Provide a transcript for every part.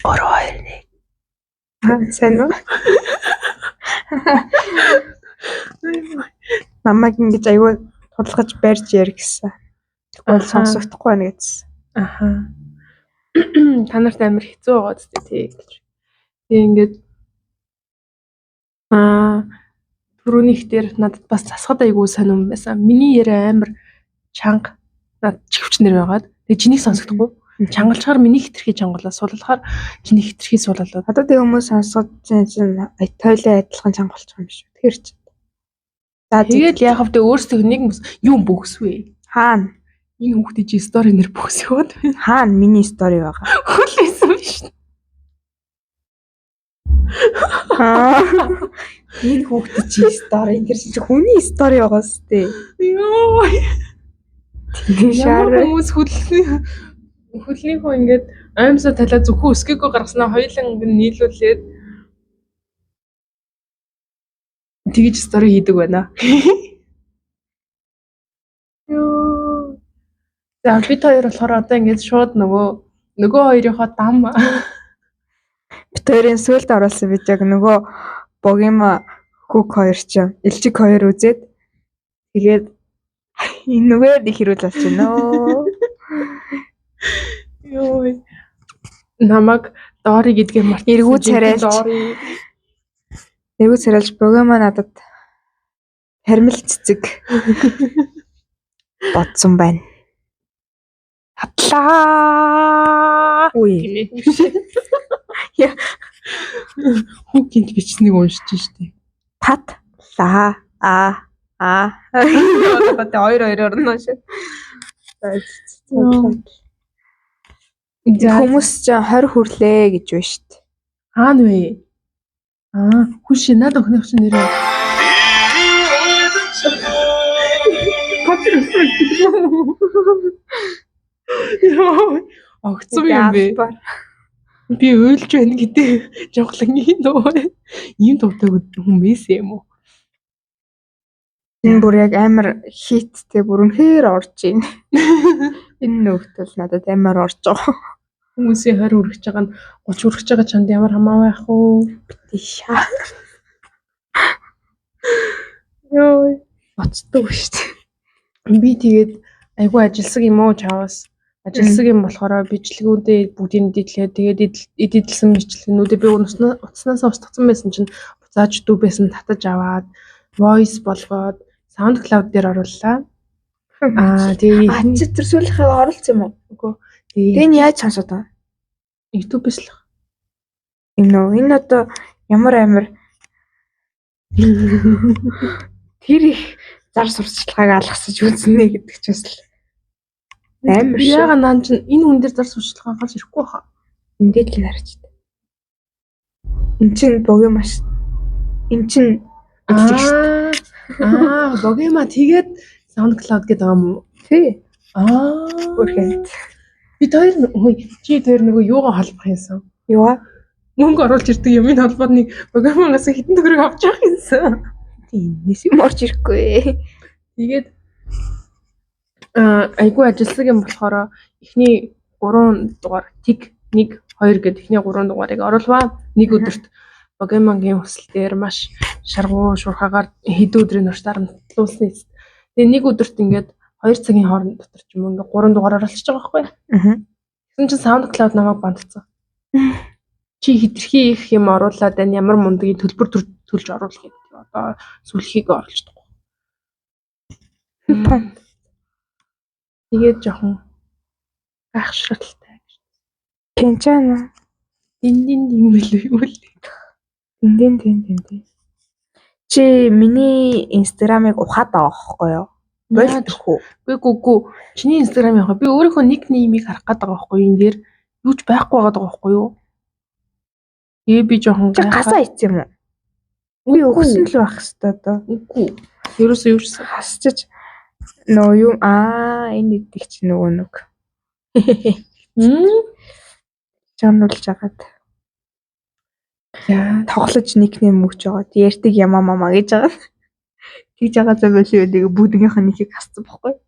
3 2 1. Сайн уу? Намайг ингэж аягүй тулгаж барьж ярь гэсэн. Тэгвэл сонсогдохгүй байна гэсэн. Аха. Та нарт амар хэцүү байгаа зү тий гэж. Тэгээ ингээд түрүүний их дээр надад бас засахад айгүй сонирм байсан. Миний яриа амар чанга над чихвчнэр байгаад. Тэгээ чинийг сонсохдохгүй. Чангалчаар миний хитрхий чангалаа суулгахаар чиний хитрхий суулгалаад. Одоо тэг хүмүүс сонсгож чинь тойлоо адилхан чанга болчих юм биш үү? Тэр чинь. За тэгээд яг хавтаа өөрсдөө нэг юм бөхсвэ. Хаана? Энэ хүүхдээ чи стори нэр бөхсөд. Хаана миний стори байгаа? Хөлөөсөн биш. Энэ хүүхдээ чи стори энэ чи хүний стори байгаа сте. Йоо. Ямар хүмүүс хөлнийхөө ингээд аимсаа талаа зөвхөн өсгийгөө гаргаснаа хоёулаа ингээд нийлүүлээд тэгж стори хийдэг байна. Йоо. За бид хоёр болохоор одоо ингээд шууд нөгөө хоёрынхоо дам бид хоёрын сүлд оруулсан видеог нөгөө Богима хүүк хоёр ч элчиг хоёр үзээд тэгээд энэ нүгээр их хэрүүлж байна оо. Йоо. Намаг Дори гэдгээр мартсан. Эргүү царайлж Богима надад хармил цэцэг бодсон байна. Татлаа. Үе. Яа. Хүүкинд бичснийг уншиж штэ. Татлаа. Одоо хоёр орно шүү. Хүмүүс ч 20 хүрлээ гэж байна шүү дээ. Хаана вэ? Хүш надад өхнөх чинь нэрээ. Яа. Огцом юм бэ? Би уйлж байна гэдэг жонглон ийм дуутай хүмүүс юм уу? Энэ бүр яг амар хиттэй бүр үнэхээр орж ийн. Энэ нөхдөл надад амар орж байгаа. Хүмүүсийн 20 үргэж байгаа нь 30 үргэж байгаа чанд ямар хамаа байх вэ? Битишаа. Йоо, боцдог шүү дээ. Би тэгээд айгүй ажилсаг юм уу чаваас. Ажилсаг юм болохоор бичлэгүүдээ бүгдийг эдитлээ. Тэгээд эдитлсэн бичлэгнүүдээ би утаснаас устгацсан байсан чинь буцааж дүүбээс нь татаж аваад voice болгоод SoundCloud дээр орууллаа. Тэгээд чи тэр сүүлийнхээ оруулсан юм уу? Үгүй. Тэгээд яаж сонсоод байгаа? YouTube-с л. Энэ одоо ямар тэр их зар сурталчилгааг алгасаж үзнэ гэдэг ч бас амар шүү. Яга нaan чинь энэ хүн дээр зар сурталчилгаа гарч ирэхгүй хаа. Эндээ л харж байна. Энд чинь Богима шүү. Энд чинь Богима тэгээд SoundCloud гэдэг юм уу? Тий. Бүрхэнд. Бид хоёр чи хоёр нөгөө юугаа холбох юмсан? Юугаа? Мөнгө оруулж ирдэг юмны холбоод нэг Богимагаас хэдэн төгрөг авч явах юмсан. Тиймээс юм орж ирэхгүй. Тэгээд айгүй ажилсаг юм болохоор эхний 3 дугаар тиг 1 2 гэдэг эхний 3 дугаарыг оруулваа. Нэг өдөрт Богимагийн хүсэл дээр маш шаргуу шуурхагаар хэдэн өдрийн турш дарамтлуулсан. Тэгээ нэг өдөрт ингээд 2 цагийн хооронд дотор ч юм ингээд 3 дугаар оруулчихж байгаа байхгүй. Тэгсэн чинь SoundCloud намайг бандцсан. Чи хитрхи их юм оруулаад байна. Ямар мундгийн төлбөр төлж оруулах юм. Одоо сүлхийг оруулж байгаа. Тэгээд жоохон гайхшралтай. Тэнчана. Дин юм л. Дин. Чи миний инстаграмыг ухаад байгаа байхгүй юу? Болтгүй. Үгүй. Чиний инстаграм яах вэ? Би өөрийнхөө никнеймийг харах гээд байгаа байхгүй юу? Энэ дээр юу ч байхгүй байгаа байхгүй юу? Тэгээ би жоохон гасаа ицсэн юм уу? Би өгсөн л байх хэвээр одоо. Үгүй. Ерөөсөө хасчих. Нөө юу энэ идэх чи нөгөө нэг. Чамруулж агаад. Яа, тоглож никнейм өгч байгаа. Ярьдаг ямаа гэж байгаа. Тэгж байгаа зав байлээ нэг бүгднийх нь нэгийг хассан байхгүй.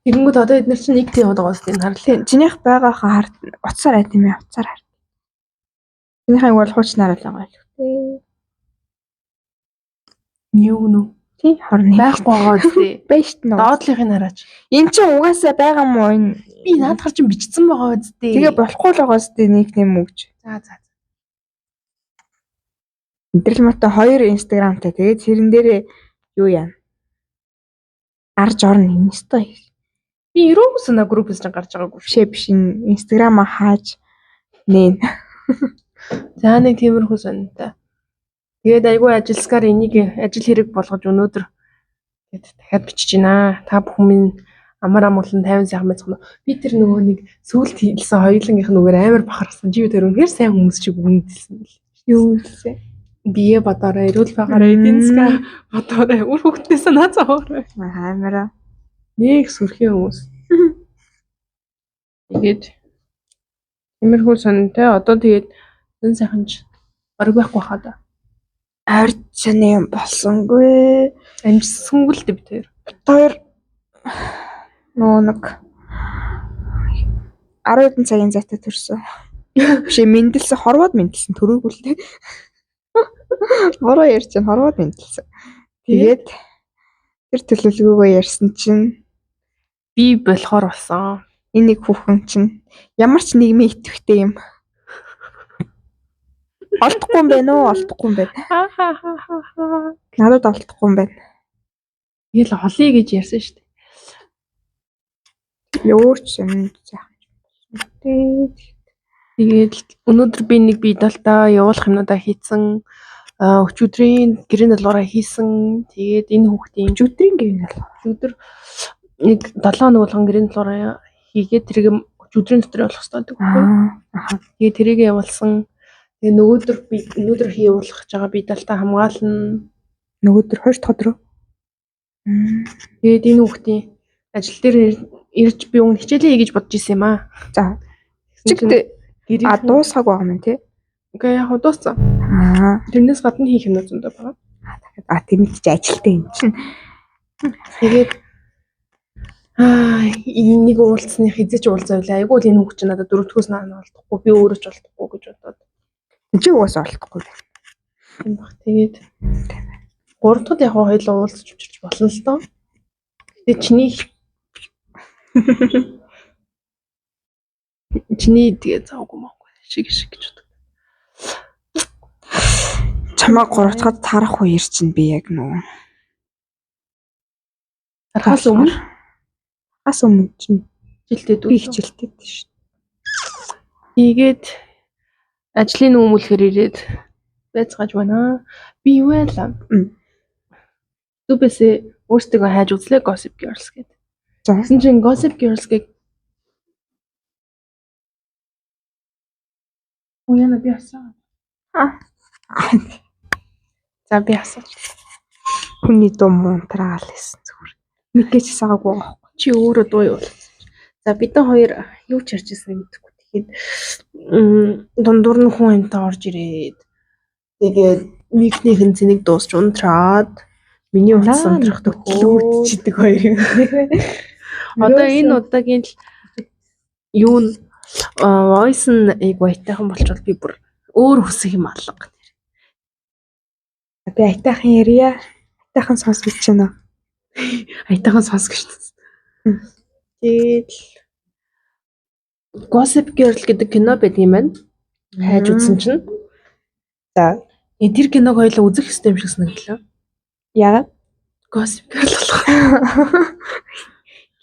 Тэгэнгүүт одоо эдгээр чинь нэг тийм яваад байгаа юм харлаа. Чинийх байгаа харт уцаар айт юм яа уцаар харт. Энийхээ бол хуучнаар л байгаа л үү. Юу нүү? Тий, хорны. Байхгүй байгаа үстэй. Байж тнэ. Доотлихыг хараач. Энд чинь угаасаа байгаа мó энэ. Би наадхар чинь бичсэн байгаа үстэй. Тэгээ болохгүй л байгаа үстэй нэг нэм үгж. За. Өдрөл мотой 2 инстаграмтай. Тэгээд тэрэн дээрээ юу яана? Арж орно инстай. Би ерөөг санаа группээс чинь гарч байгаагүй. Биш энэ инстаграма хааж нээн. За нэг тиймэрхүү сонинтай. Тэгээд айгүй ажилсгаар энийг ажил хэрэг болгож өнөөдөр дахиад бичиж байна. Та бүхэн минь амар амгалан 50 сайхан байцгаана. Би тэр нөгөө нэг сүулт хийлсэн хоёулангийнх нүгээр амар бахархсан. Жив тэр үнээр сайн хүмүүс чиг үнэлсэн бэл. Юу вэ? Бие бодороо эрүүл байгаарай. Эдинска бодорой. Үр хөвгтнээс наацаагаар. Амараа. Нэг сүрхий хүмүүс. Тэгээд тиймэрхүү сонинтай. Одоо тэгээд зэн сайханч бараг байхгүй хаа да. Ард сони юм болсонгүй. Амжсангүй л дээ би тэр. Хоёр нөө нэг 10 хэдэн цагийн зайтай төрсөн. Биш мэндэлсэн хорвоод мэндэлсэн төрөөгүй л дээ. Бороо ярьж чинь хорвоод мэндэлсэн. Тэгээд тэр төлөвлөгөөгөө ярьсан чинь би болохоор болсон. Энэ нэг хүүхэн чинь ямар ч нийгмийн идэвхтэй юм. Олдохгүй юм байна уу? Олдохгүй юм байна. Надад олдохгүй юм байна. Тэгэл олъё гэж ярьсан шүү дээ. Ёорч юм заахан. Тэгээд өнөөдөр би нэг бие даалтаа явуулах юмнуудаа хийсэн. Өчигдрийн гэрээний долоороо хийсэн. Тэгээд энэ хүүхдийн өдрийн гэрээний өдөр нэг 7 хоног болгон гэрээний долоороо хийгээд тэрийг өчигдрийн дотор явуулах хэрэгтэй байхгүй. Тэгээд тэрийг явуулсан. Тэгээ өнөөдөр хийуулах гэж байгаа бие даалтаа хамгаална. Нөгөөдөр 2 дахь өдрөө. Тэгээд энэ хүүхдийн ажил дээр ирж би өмнө хичээлээ хий гэж бодож исэн юм аа. За. Чигтээ дуусгаагүй байгаа юм тий. Окей, яг дууссан. Тэрнээс гадна хийх юм зөндөө байгаа. Дахиад тийм ч ажилтаа юм чинь. Тэгээд энийг уулзсны хизээч уулзавлаа. Айгуу л энэ хүүхд чинь надад дөрөвдөхөөс наан олдохгүй. Би өөрөө ч олдохгүй гэж бодоод. Чи угаасаа олдохгүй. Тийм баг. Тэгээд 3 дахь яг хоёулаа уулзч өчрч болно л доо. Тэгээд чиний тэгээ завгүй маагүй шиг гэж боддог. Чамаа 3 дахьад тарах үеэр чинь би яг нөгөө тарахаас өмнө чинь жилдээ би хичээлтэй шүү. Тэгээд ажлын өмнөхөр ирээд байцгааж байна. Би юу байлаа? Түбээсээ өөртөө хайж үзлээ Gossip Girls гэдэг. За. Тэгсэн чинь Gossip Girls-ийг Уяна би асаа. За би асууж. Хүний дуу муутраал гэсэн зүгээр. Мэдээж саагүй байхгүй. Чи өөрөө дуу юу? За бид хоёр юу ч ярьж ирсэн мэдэхгүй. Тэгээд дундуур нь хүн амтаа орж ирээд тэгээд микнийхэн цэнийг дуусч унтраад миний утас унтрах төгөлчдөг хоёр юм. Одоо энэ удаагийн юу н voice нь айтайхан болчихвол би бүр өөр хүсэх юм алга. Би айтайхан ярья. Айтайхан сонсгож байна. Айтайхан сонсгож байна. Тэгээд Gossip Girl гэдэг кино байдаг юм байна. Хайж үзсэн чинь. За. Тэр киног хоёлаа үзэх хэрэгтэй юм шиг санагдлаа. Яагаад? Gossip Girl болох.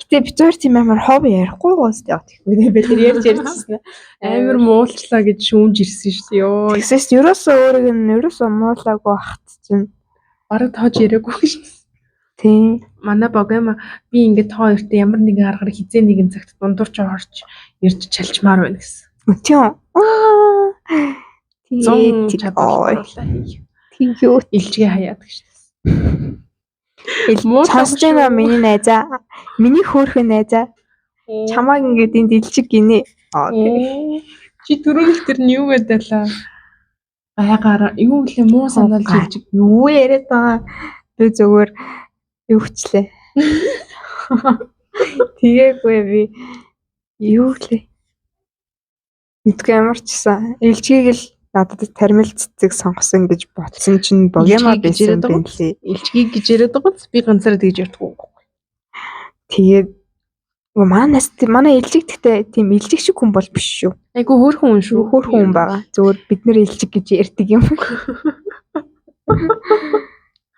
Гэтэ би зөөр тийм амар хов ярихгүй гоос яа гэхгүй би тэр ярьж ярьжсэн амар муулчлаа гэж шүүмж ирсэн шүү дээ. Йоо. Тэгсээс ерөөсөө өөрийг нь ерөөсөө муулаагүй бахт чинь бараг тоож яриаггүй шүү. Тийм. Манай богома би ингээд та хоёрт ямар нэгэн аргаар хизээ нэгэн цагт дундуур ч орж ирж чалчмаар байна гэсэн. Тийм. Тийм чадварлаа. Тийм юу илжгээ хаяад гэж. Сонсож байгаа миний найзаа. Миний хөөрхөн найзаа. Чамааг ингээд энд илжиг гинэ. Чи түрүүнх тэр нь юу гэдэлээ? Байгаараа юу вэ муу санаал жилжиг. Юу яриад байгаа. Би зөвөр юу хчлээ. Тэгээгүй би юу лээ. Мэдгүй ямар ч гэсэн илжгийг л надад тармил цэцэг сонгосон гэж ботсон чинь богема байсан юм лээ. Илчгийг гэж яриад байгаа биз? Би ганцаараа тэгж ярьдаг уу? Тэгээд манай илжиг гэхдээ тийм илжиг шиг хүн бол биш шүү. Айгу хөөрхөн хүн шүү. Хөөрхөн хүн байгаа. Зөвөр бид нэр илжиг гэж ярьдаг юм.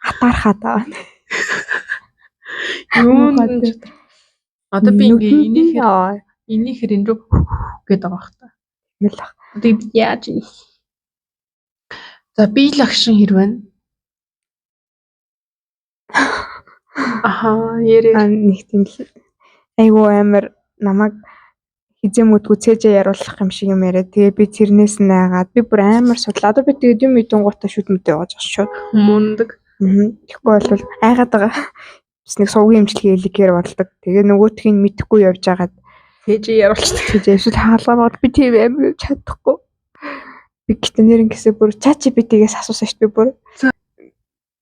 Хатаархаад байгаа. Юу нэг одоо би ингээ энийхэр энэ рүү гээд байгаа хта. Мэл ах. Одоо би яаж юм? За би л агшин хэр байна? Аха, ярэ. Нэг тийм л айгу амар намайг хизэмүүдгүй цээжээ яруулах юм шиг юм яриа. Тэгээ би тэрнээс найгаад би бүр амар судлаа. Одоо би тэгээд юм идэн гутаа шүд мэдээ яваад байгаа шууд. Мундаг. Тэгэхгүй бол айгаад байгаа. Бас нэг сувгийн имчилгээ хэлэхээр болдог. Тэгээ нөгөөтгийг мэдэхгүй явж байгаад цээжээ яруулчихдаг. Цээжээ эсвэл хаалгаа би тийм амар чадахгүй. Би гэтээ нэрэн гэсээ бүр ChatGPT-гээс асуусан шүү дээ бүр.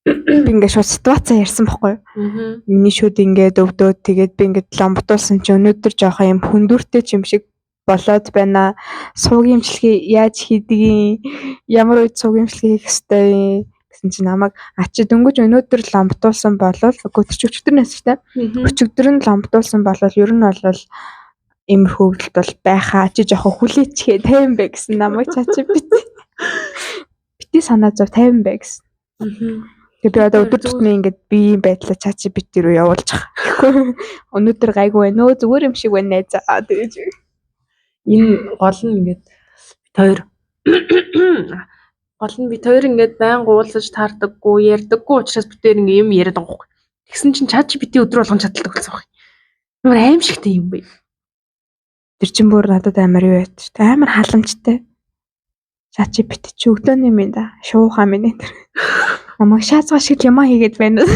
Би ингээд шууд ситуацаа ярьсан байхгүй юу? Миний шууд ингээд өвдөөд тэгээд би ингээд ломбтуулсан чи өнөөдөр жоохон юм хүндүртэй ч юм шиг болоод байна. Сувгийн имчилгээ яаж хийдгийг, ямар үед сувгийн имчилгээ хийх ёстой гэсэн чи намайг ачи дөнгөж өнөөдөр ломбтуулсан болол өчигдөрнөөс шүү дээ. Өчигдөр нь ломбтуулсан болол ер нь бол имэр хөвгөлт бол байхаа чи жоохон хүлээчгээ 50 бай гэсэн намайг ChatGPT. Бити санаа зов 50 бай гэсэн. Тэгээ би одоо өдөр тутмын ингээд биеийн байдлаа ChatGPT руу явуулж байгаа. Өнөөдөр гайгүй байна өө зүгээр юм шиг байна найзаа тэгэж. Энэ гол нь ингээд бид хоёр ингээд байн уулзаж таардаггүй, ярьдаггүй учраас бид хоёр ингээд юм яриад байгаа байхгүй. Тэгсэн чинь ChatGPT өдөр болгон чаддаг болсон байхгүй. Ямар аимшигтай юм бэ? Тэр чин бүр надад амар юу байт шүү дээ. Амар халамжтай. ChatGPT чи өгдөөний минь да. Шуухаа минь энэ. Намайг шаацгаа шиг юм хийгээд байна.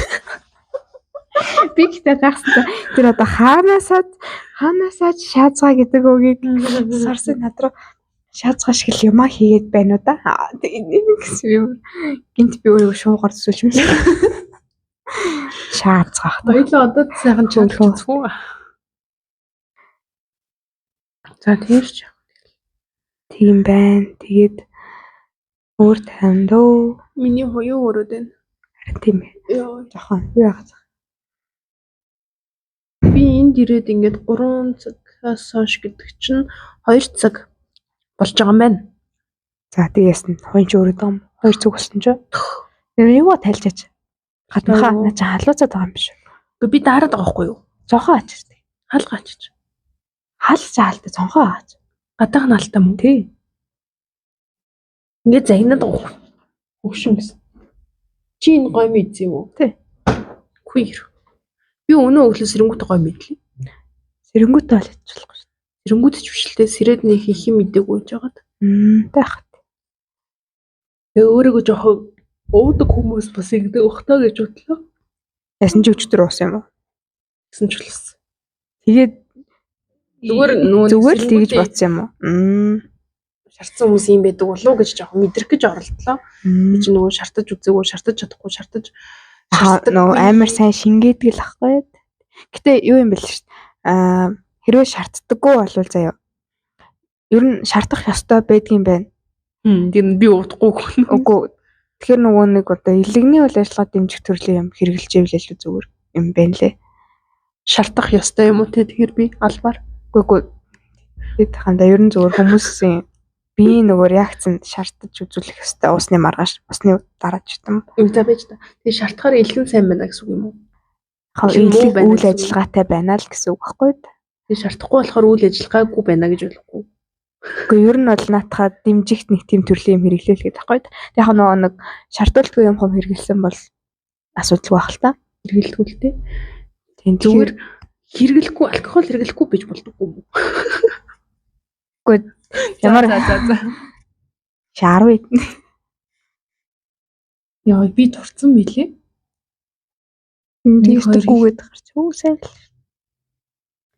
Би ихтэй гахсан. Тэр одоо хаанасаад шаацгаа гэдэг үгийг сарсан надруу шаацгаа шиг юм хийгээд байна уу да. Тэгээ гэсэн юм. Гинт би өөрөө шуугаар зүсүүлж байна. Шаацгаа. Хоёлоо одоо сайхан чөлөөлчихвүү. За тийш. Тийм байна. Тэгээд өөр танд уу. Миний хоёроо өрөөд байна. Харин тийм ээ. Яа, жоохон юу яах вэ? Би энд ирээд ингээд 3 цагаас хойш гэдэг чинь 2 цаг болж байгаа юм байна. За тэгээс нь хойч өрөөд байгаа юм. 2 цаг болсон ч. Тэр юу тайлчаач. Гаднахаа наа чи халууцаад байгаа юм биш үү? Гэхдээ би дараад байгаа байхгүй юу? Цонхоо ачиж. Хаалга ачиж. Хаалж хаалт цонхоо аач. Гадаах нь алтаа мөн. Тий. Ингээд загнаад байгаа хөвшин гэсэн. Чи энэ гой мэдсэн юм уу? Тий. Queer. Би өнөө өглөө сэрэнгүүт гой мэдлээ. Сэрэнгүүт бол ажиллахгүй шүү. Сэрэнгүүт ч бишэлтэй сэрэд нэг их юм мэдээгүй гэж байгаад. Тайхад. Тэгээ өөрийгөө жоохон уудаг хүмүүс бас ингэдэг ухтаа гэж бодлоо. Ясан ч өчтөр уусан юм уу? Гэсэн ч болсон. Тэгээд зүгээр л тэгж бодсон юм уу? Шартсан хүмүүс юм байдаг болов уу гэж жоохон мэдрэх гэж оролдлоо. Би ч нөгөө шартаж үзээгүй, шартаж чадахгүй, нөгөө амар сайн шингээдэг л ахгүй. Гэтэ юу юм бэл шүү дээ. Хэрвээ шаарддаггүй болвол заяа. Ер нь шаардах ёстой байдгийн байна. Тэр би удахгүй. Үгүй. Тэгэхээр нөгөө нэг одоо илэгний үйл ажиллагаа дэмжих төрлийн юм хэрэгжилж ивэл илүү зүгээр юм байна лээ. Шаардах ёстой юм уу те тэгэхээр би албаар. Үгүй. Тэд хандаа ер нь зүгээр хүмүүсийн биеийн нөгөө реакцэнд шаардаж үзүүлэх ёстой усны маргааш усны дараач юм. За байж та. Тэгээ шаардахаар илхэн сайн байна гэсэн үг юм уу? Илэг үйл ажиллагаатай байна л гэсэн үг байхгүй юу? Тэгээ шаардахгүй болохоор үйл ажиллагаагүй байна гэж болохгүй. Гэхдээ ер нь бол наатахаа дэмжихт нэг тийм төрлийн юм хэрэглээл гэдэг байхгүй юу? Яг нөгөө нэг шаардлагагүй юм хом хэрэглэсэн бол асуудалгүй байх л та. Хэрэглэхгүй л те. Тийм зүгээр хэрэглэхгүй алкогол хэрэглэхгүй бич болдоггүй юм уу? Гэхдээ ямар за. Шаар үед. Яа би турцсан мөлий. Тэгтгүүгээд гарч юу сайн л.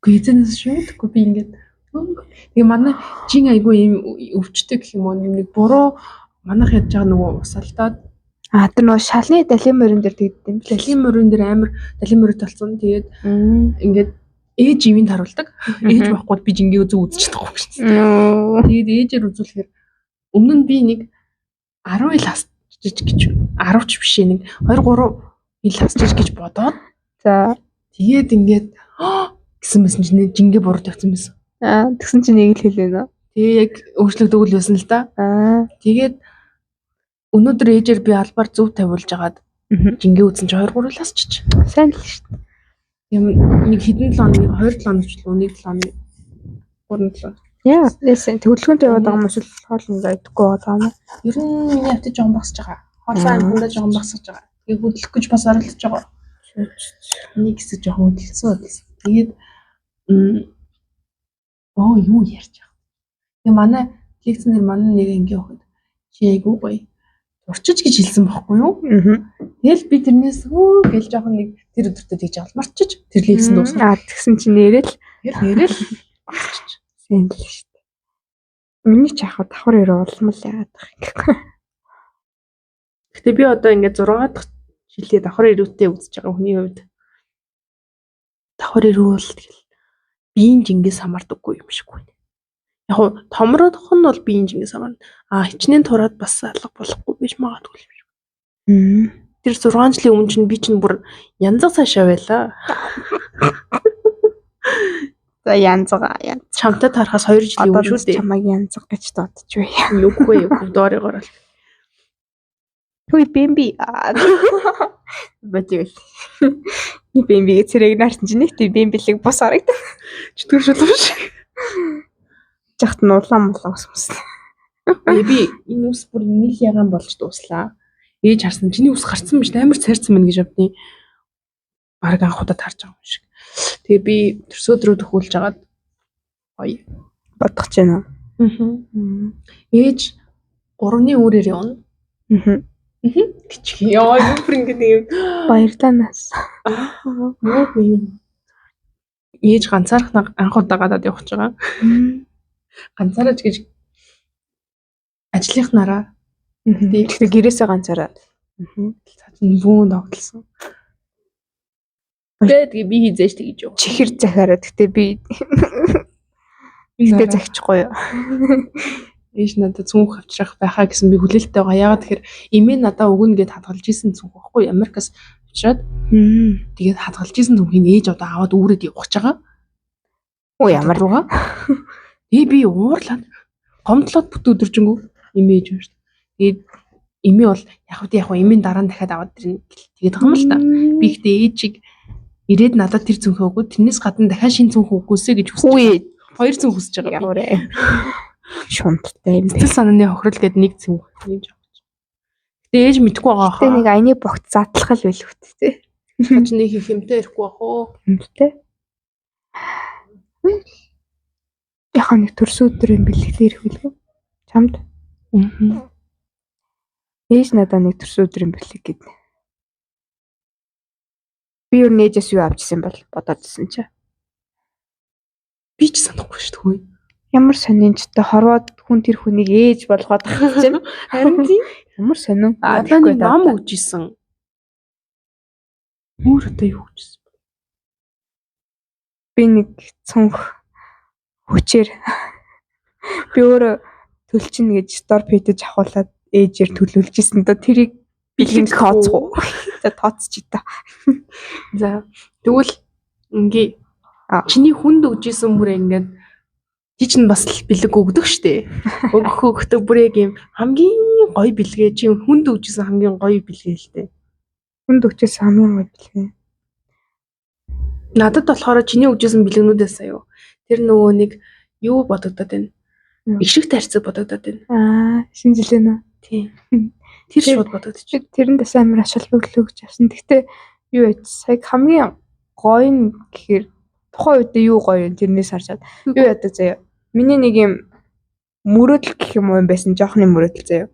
Гүйцэнээс шүүдэхгүй би ингээд. Тэгээ манай жин айгүй юм өвчтэй гэх юм уу нэг буруу манах ядж байгаа нөгөө усалтаад тэр нөгөө шалны далийн морин дээр тэгдэв юм. Далийн морин дээр амар далийн морин толцсон. Тэгээд ингээд ээж ивэнд харуулдаг. Ээж байхгүй би жингээ үзэн үзэж чадахгүй шүү дээ. Тэгээд ээжээр үзүүлэхээр өмнө нь би нэг 10 ил хасчиж гэж 10 ч биш нэг 2 3 ил хасчиж гэж бодоод За. тэгээд ингээд гэсэн мэсэн чинь жингээ буруу тавьсан байсан. Тэгсэн чинь нэг л хэлээ нөө. Тэгээ яг өөрчлөгдөг л байсан л да. Тэгээд өнөөдөр ээжээр би албаар зөв тавиулж агаад жингээ үзсэн чи 2 3 ил хасчих. Сайн л шүү дээ. Юм нэг хэдэн 7 хоног 2 7 хоног ч л 1 7 хоног 3 7. Яа, яасан төвлөгөөнтэй яваад байгаа юм эсвэл хоол ингээ идэхгүй байгаа юм. Ер нь миний хавтаж жоохон багсаж байгаа. Хоолой амтандаа жоохон багсаж байгаа. Тэгээ хөдлөх гэж бас оролдож байгаа. Нэг хэсэг жоохон хөдөлсөн. Тэгээд юу ярьж байгаа. Тэгээ манай лекцнэр манай нэг ингээ өгöd чи айгуу гоё урчиж гэж хэлсэн байхгүй юу? Тэгэл би тэрнээс гээл жоохон нэг тэр өдөртөө тэгж алмарчиж тэр лекцэн дуусна. Тэгсэн чинь нэрэл орчиж. Сайн л шүү дээ. Миний ч яхаа давхар өрөө улмал яагаад байгаа юм. Гэтэ би одоо ингээд 6 дахь жилээ давхар өрөөтэй үзэж байгаа хүний хувьд давхар өрөө бол тэгэл биеийн жингээс хамаардаггүй юм шиг байна. Яг хоо томрох нь бол биеийн жингээс хамаарна. Хичнээн тураад бас алга болохгүй биш магадгүй юм шиг. Тэр 6 жилийн өмнө чинь би чинь бүр янзаг цаашаа байлаа. За янзгаа. Чамтай тарахаас 2 жилийн өмнө шүү дээ. Чамайг янзаг гэж дуудаж бай. Юугүй доорыгоор л. Хүй бэмби. Бэтгэл. Ни бэмбигээ цэрэг нарсан чинь нэг тийм бэмбилэг бос харагдав. Чөтгөр шулуун шиг. Жахт нь улаан молоо усмсан. Би энэ ус бүр нийл ягаан болж дууслаа. Ээж харсан чиний ус гарцсан биш амар цайрсан байна гэж авдیں۔ Бараг анх удаа тарж байгаа юм шиг. Тэгээ би төрсөдрөө төхүүлж агаад гоё бодох ч юм. Ээж 3-ны үүрээр явна. Кичиг яа юу бүр ингэ юм. Баярлалаас. Ээж ганцаарх анх удаа гадаад явах гэж байгаа. Ганцаараач гэж ажлынхнараа. Тэгээ гэрээсээ ганцаараа. Бүүн тогтолсон. Тэгээ би хийзээш тэгж юу. Чихэр захаараа гэтээ би ихтэй захичихгүй юу. Ээж надад цүнх авчрах байхаа гэсэн би хүлээлттэй байгаа. Яагаад тэгэхээр эмээ надаа өгнө гэд хадгалж исэн цүнх байхгүй Америкаас авчираад. Тэгээд хадгалж исэн цүнхийг ээж одоо аваад үүрээд явах гэж байгаа. Оо ямар руугаа. Би уурлаад гомдлоод бүт өдөржингүү эмээ ээж байна шүү дээ. Тэгээд эмээ бол яг эмийн дараа нь дахиад аваад ирнэ тэгээд байгаа юм л та. Би ихтэй ээжийг ирээд надад тэр цүнхээ өгөөд тэрнээс гадна дахиад шинэ цүнх өгөхөөсэй гэж хүсэж байгаа. 2 цүнх хүсэж байгаа. Яваарэ. Шунттай юм. Сэтгэл санааны хохирол гэдэг нэг цүнх нэмж авах. Гэтэ ээж мэдгүй байгаа хаа. Гэтэ нэг аяны богт задлах л байл хөттэй. Хаж нэг их хэмтэй ирэхгүй бах уу. Хэмтэй. Яхаа нэг төрсөн өдрийн бэлгэлээ ирэх үлгүй. Чамд. Ээж надаа нэг төрсөн өдрийн бэлэг гэдэг. Би юу нээжээс юу авчихсан бол бодоодсэн чи. Би ч санахгүй шүү дээ. Ямар сонин ч та хорвоод хүн тэр хүнийг ээж болгоод тахчих чинь. Харин тийм ямар сонин. Тэггүй нам өгчээсэн. Өөр одоо юу өгчээсэн. Би нэг цонх хүчээр би өөрөө төлчин гэж стор пэдэж авахуулаад ээжээр төлөвлөж исэн доо тэрийг бэлгийн тооцох. За тооцч та. За тэгвэл ингээ чиний хүнд өгжсэн бүр ингээд чи чинь бас бэлэг өгдөг штэ. Өгөхдөө бүр яг юм хамгийн гоё бэлгээ чи хүнд өгжсэн хамгийн гоё бэлгээ л дээ. Хүнд өгчээс хамгийн гоё бэлгээ. Надад болохоор чиний өгжсэн бэлгэнүүдээс аюу. Тэр нөгөө нэг юу бодогдоод байна. Их шиг тарцаг бодогдоод байна. Шинэ жилээ нөө. Тийм. Тэр шууд бодогдчих. Тэрэндээс амар ач холбогдол өгч авсан. Гэхдээ юу вэ? Сая хамгийн гоё нь гэхээр тухайн үед юу гоё юм тэрнээс харчаад юу яадаг заяа. Миний нэг юм мөрөөдөл гэх юм уу юм байсан. Жоохны мөрөөдөл заяа.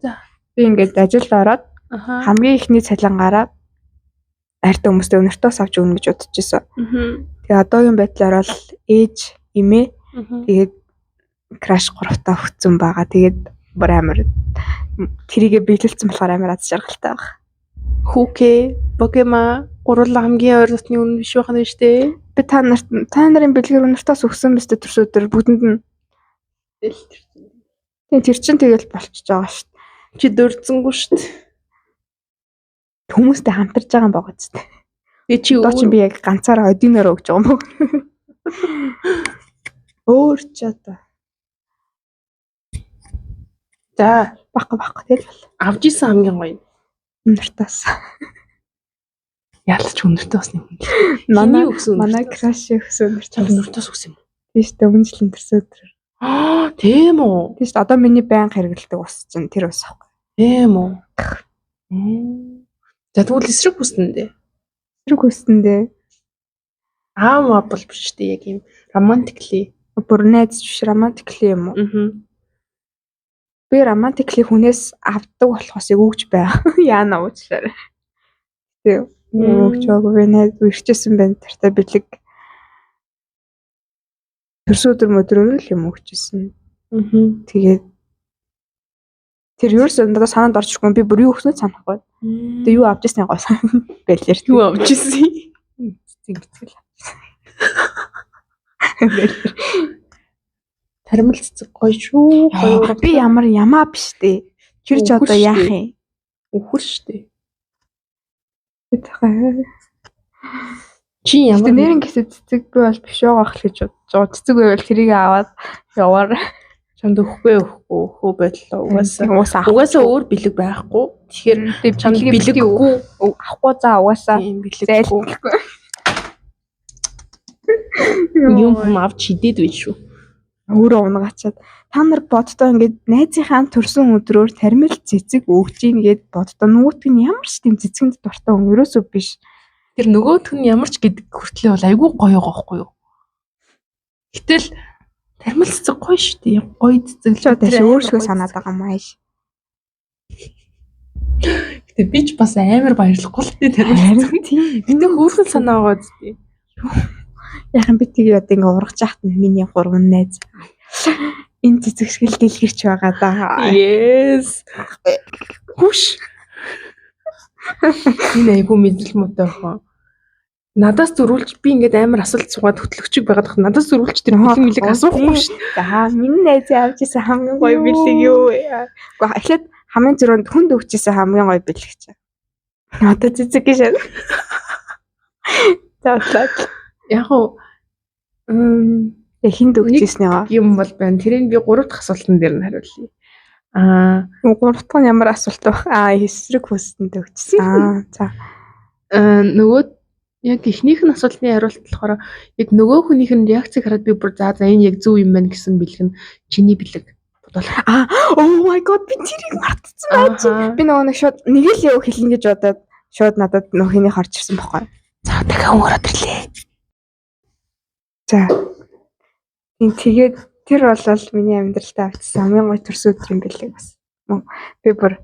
Би ингээд ажилд ороод хамгийн ихний цалингаараа хайртай хүмүүстэй өнөртөөс авч өгнө гэж бодож байсан. Тэгээ одоогийн байдлаар бол ээж, эмээ тэгээд краш 3-таа өгцөн байгаа. Тэгээд бүр амар тэрийгэ биелүүлсэн болохоор амар аз жаргалтай баг. Хүүкэ, Покема, гурлаа хамгийн ойр дотны үнэ биш байх нь штэ. Би та нарын бэлгээр өнөртөөс өгсөн биз дээ төрсөн өдөр бүгдэнд нь Тэгээ тэр чинь тэгэл болчихж байгаа шүү дээ. Чи дурдсангүй шүү дээ. Хүмүүстэй хамтарч байгаа юм байгаа ч дээ. Тэгээ чи Одоо чи би яг ганцаараа одиноор өгч байгаа юм уу? Өөр ч одоо. За Баха тэгэл бол. авж исэн хамгийн гоё. Өнөртөөс. Ялч өнөртөө бас юм. Манай өгсөн манай краш өгсөн өнөртөөс. өнөртөөс өгсөн юм. Тийш дээ өмнө жилийн төрсөн өдөр. Аа тийм үү. Тийш дээ одоо миний байнга хэрэгэлдэг ус чинь тэр ус аахгүй. Тийм үү. За тэгвэл эсрэг бүсэндээ. Тэр үстэндээ Аав бол биш дээ яг юм романтикли. бүр найз биш романтикли юм уу? Аа. Би романтикли хүнээс авдаг болохоос өгч байгаа. Яана уучлаарай. Тэг. Өгч байгаа би найз ирчихсэн байна тартай бэлэг. Төрсөн өдөр мөдрөөр л юм өгчсэн. Аа. Тэгээд тэр юурс надад санаанд орчихгүй би бүр юу өгснөө санахгүй. Тэгээ юу авч ирсэн гоо байлэр. Юу авч ирсэн? Зингэцгэл. Таримл цэцэг гоё шүү. Гоё. Би ямаа биш дээ. Тэр ч одоо яах юм? Өхөр штэ. Тэгэх. Чи ямар нэрэн гэсэн цэцэг би бол биш байгаа гэж бодож байгаа. Цэцэг байвал тэрийг аваад яваар. чамд өгөхгүй байдлаа угаасаа өөр бэлэг байхгүй. Тэгэхээр чамд бэлэггүй авахгүй за угаасаа бэлэггүй. Юм авч хидээд байж шүү. Өөрөө унгачаад та нар боддоо ингээд найзынхаа төрсөн өдрөөр таримл цэцэг өгч ийн гэд боддоо нөгөөтг нь ямар ч тийм цэцгэнд дуртай хүн ерөөсөө биш. Тэр нөгөөтг нь ямар ч гэдэг хүртлээ бол айгүй гоё байгаа байхгүй юу? Гэтэл таримл цэцэг гоё шүү дээ. Гоё цэцэг л тэр өөрсгөө санаад байгаа маш. Гэтэ би ч бас амар баярлахгүй л дээ таримл цэцэг. Гэтэ хөөрхөн санаа байгаа зү. Яхан би тийг одоо ингээ ургаж яхад миний 3 найз. Энэ цэцэг шиг л дэлгэрч байгаа да. Yes. Хүш. Энэ айгу мэдрэл муутай баха. Надаас зөрүүлж би ингээд амар асуулт суугаад хөтлөгчиг байгаад бах. Надаас зөрүүлж тэр бэлэг асуухгүй шүү дээ. За миний найзын авч исэн хамгийн гоё бэлэг юу? Гэхдээ эхлээд хамгийн зөрөнд хүнд өгчээсэн хамгийн гоё бэлэг чи. Одоо цэцэг гэж. Заавал яг уу хинд өгчээснээ юм бол байна. Тэрийг би 3 дахь асуултан дээр нь хариулъя. 3 дахь нь ямар асуулт вэ? Эсрэг хүстэнд өгчсэн. За. Нөгөө яг эхнийх нь асуултны хариулт болохоор яг нөгөө хүнийх нь реакцийг хараад би бүр за энэ яг зөв юм байна гэсэн бэлэг нь чиний бэлэг бодвол. Oh my god би тэрийг мартсан байж. Би нөгөө нэг шууд нэг л яв хэлнэ гэж бодоод шууд надад нөгөө хинийх орж ирсэн байхгүй. За дахиад өнгөрөөд ирлээ. За. Тэгээд тэр болол миний амьдралтаа авчсан хамгийн гоё төрсөн өдөр юм бэлээ бас. Би бүр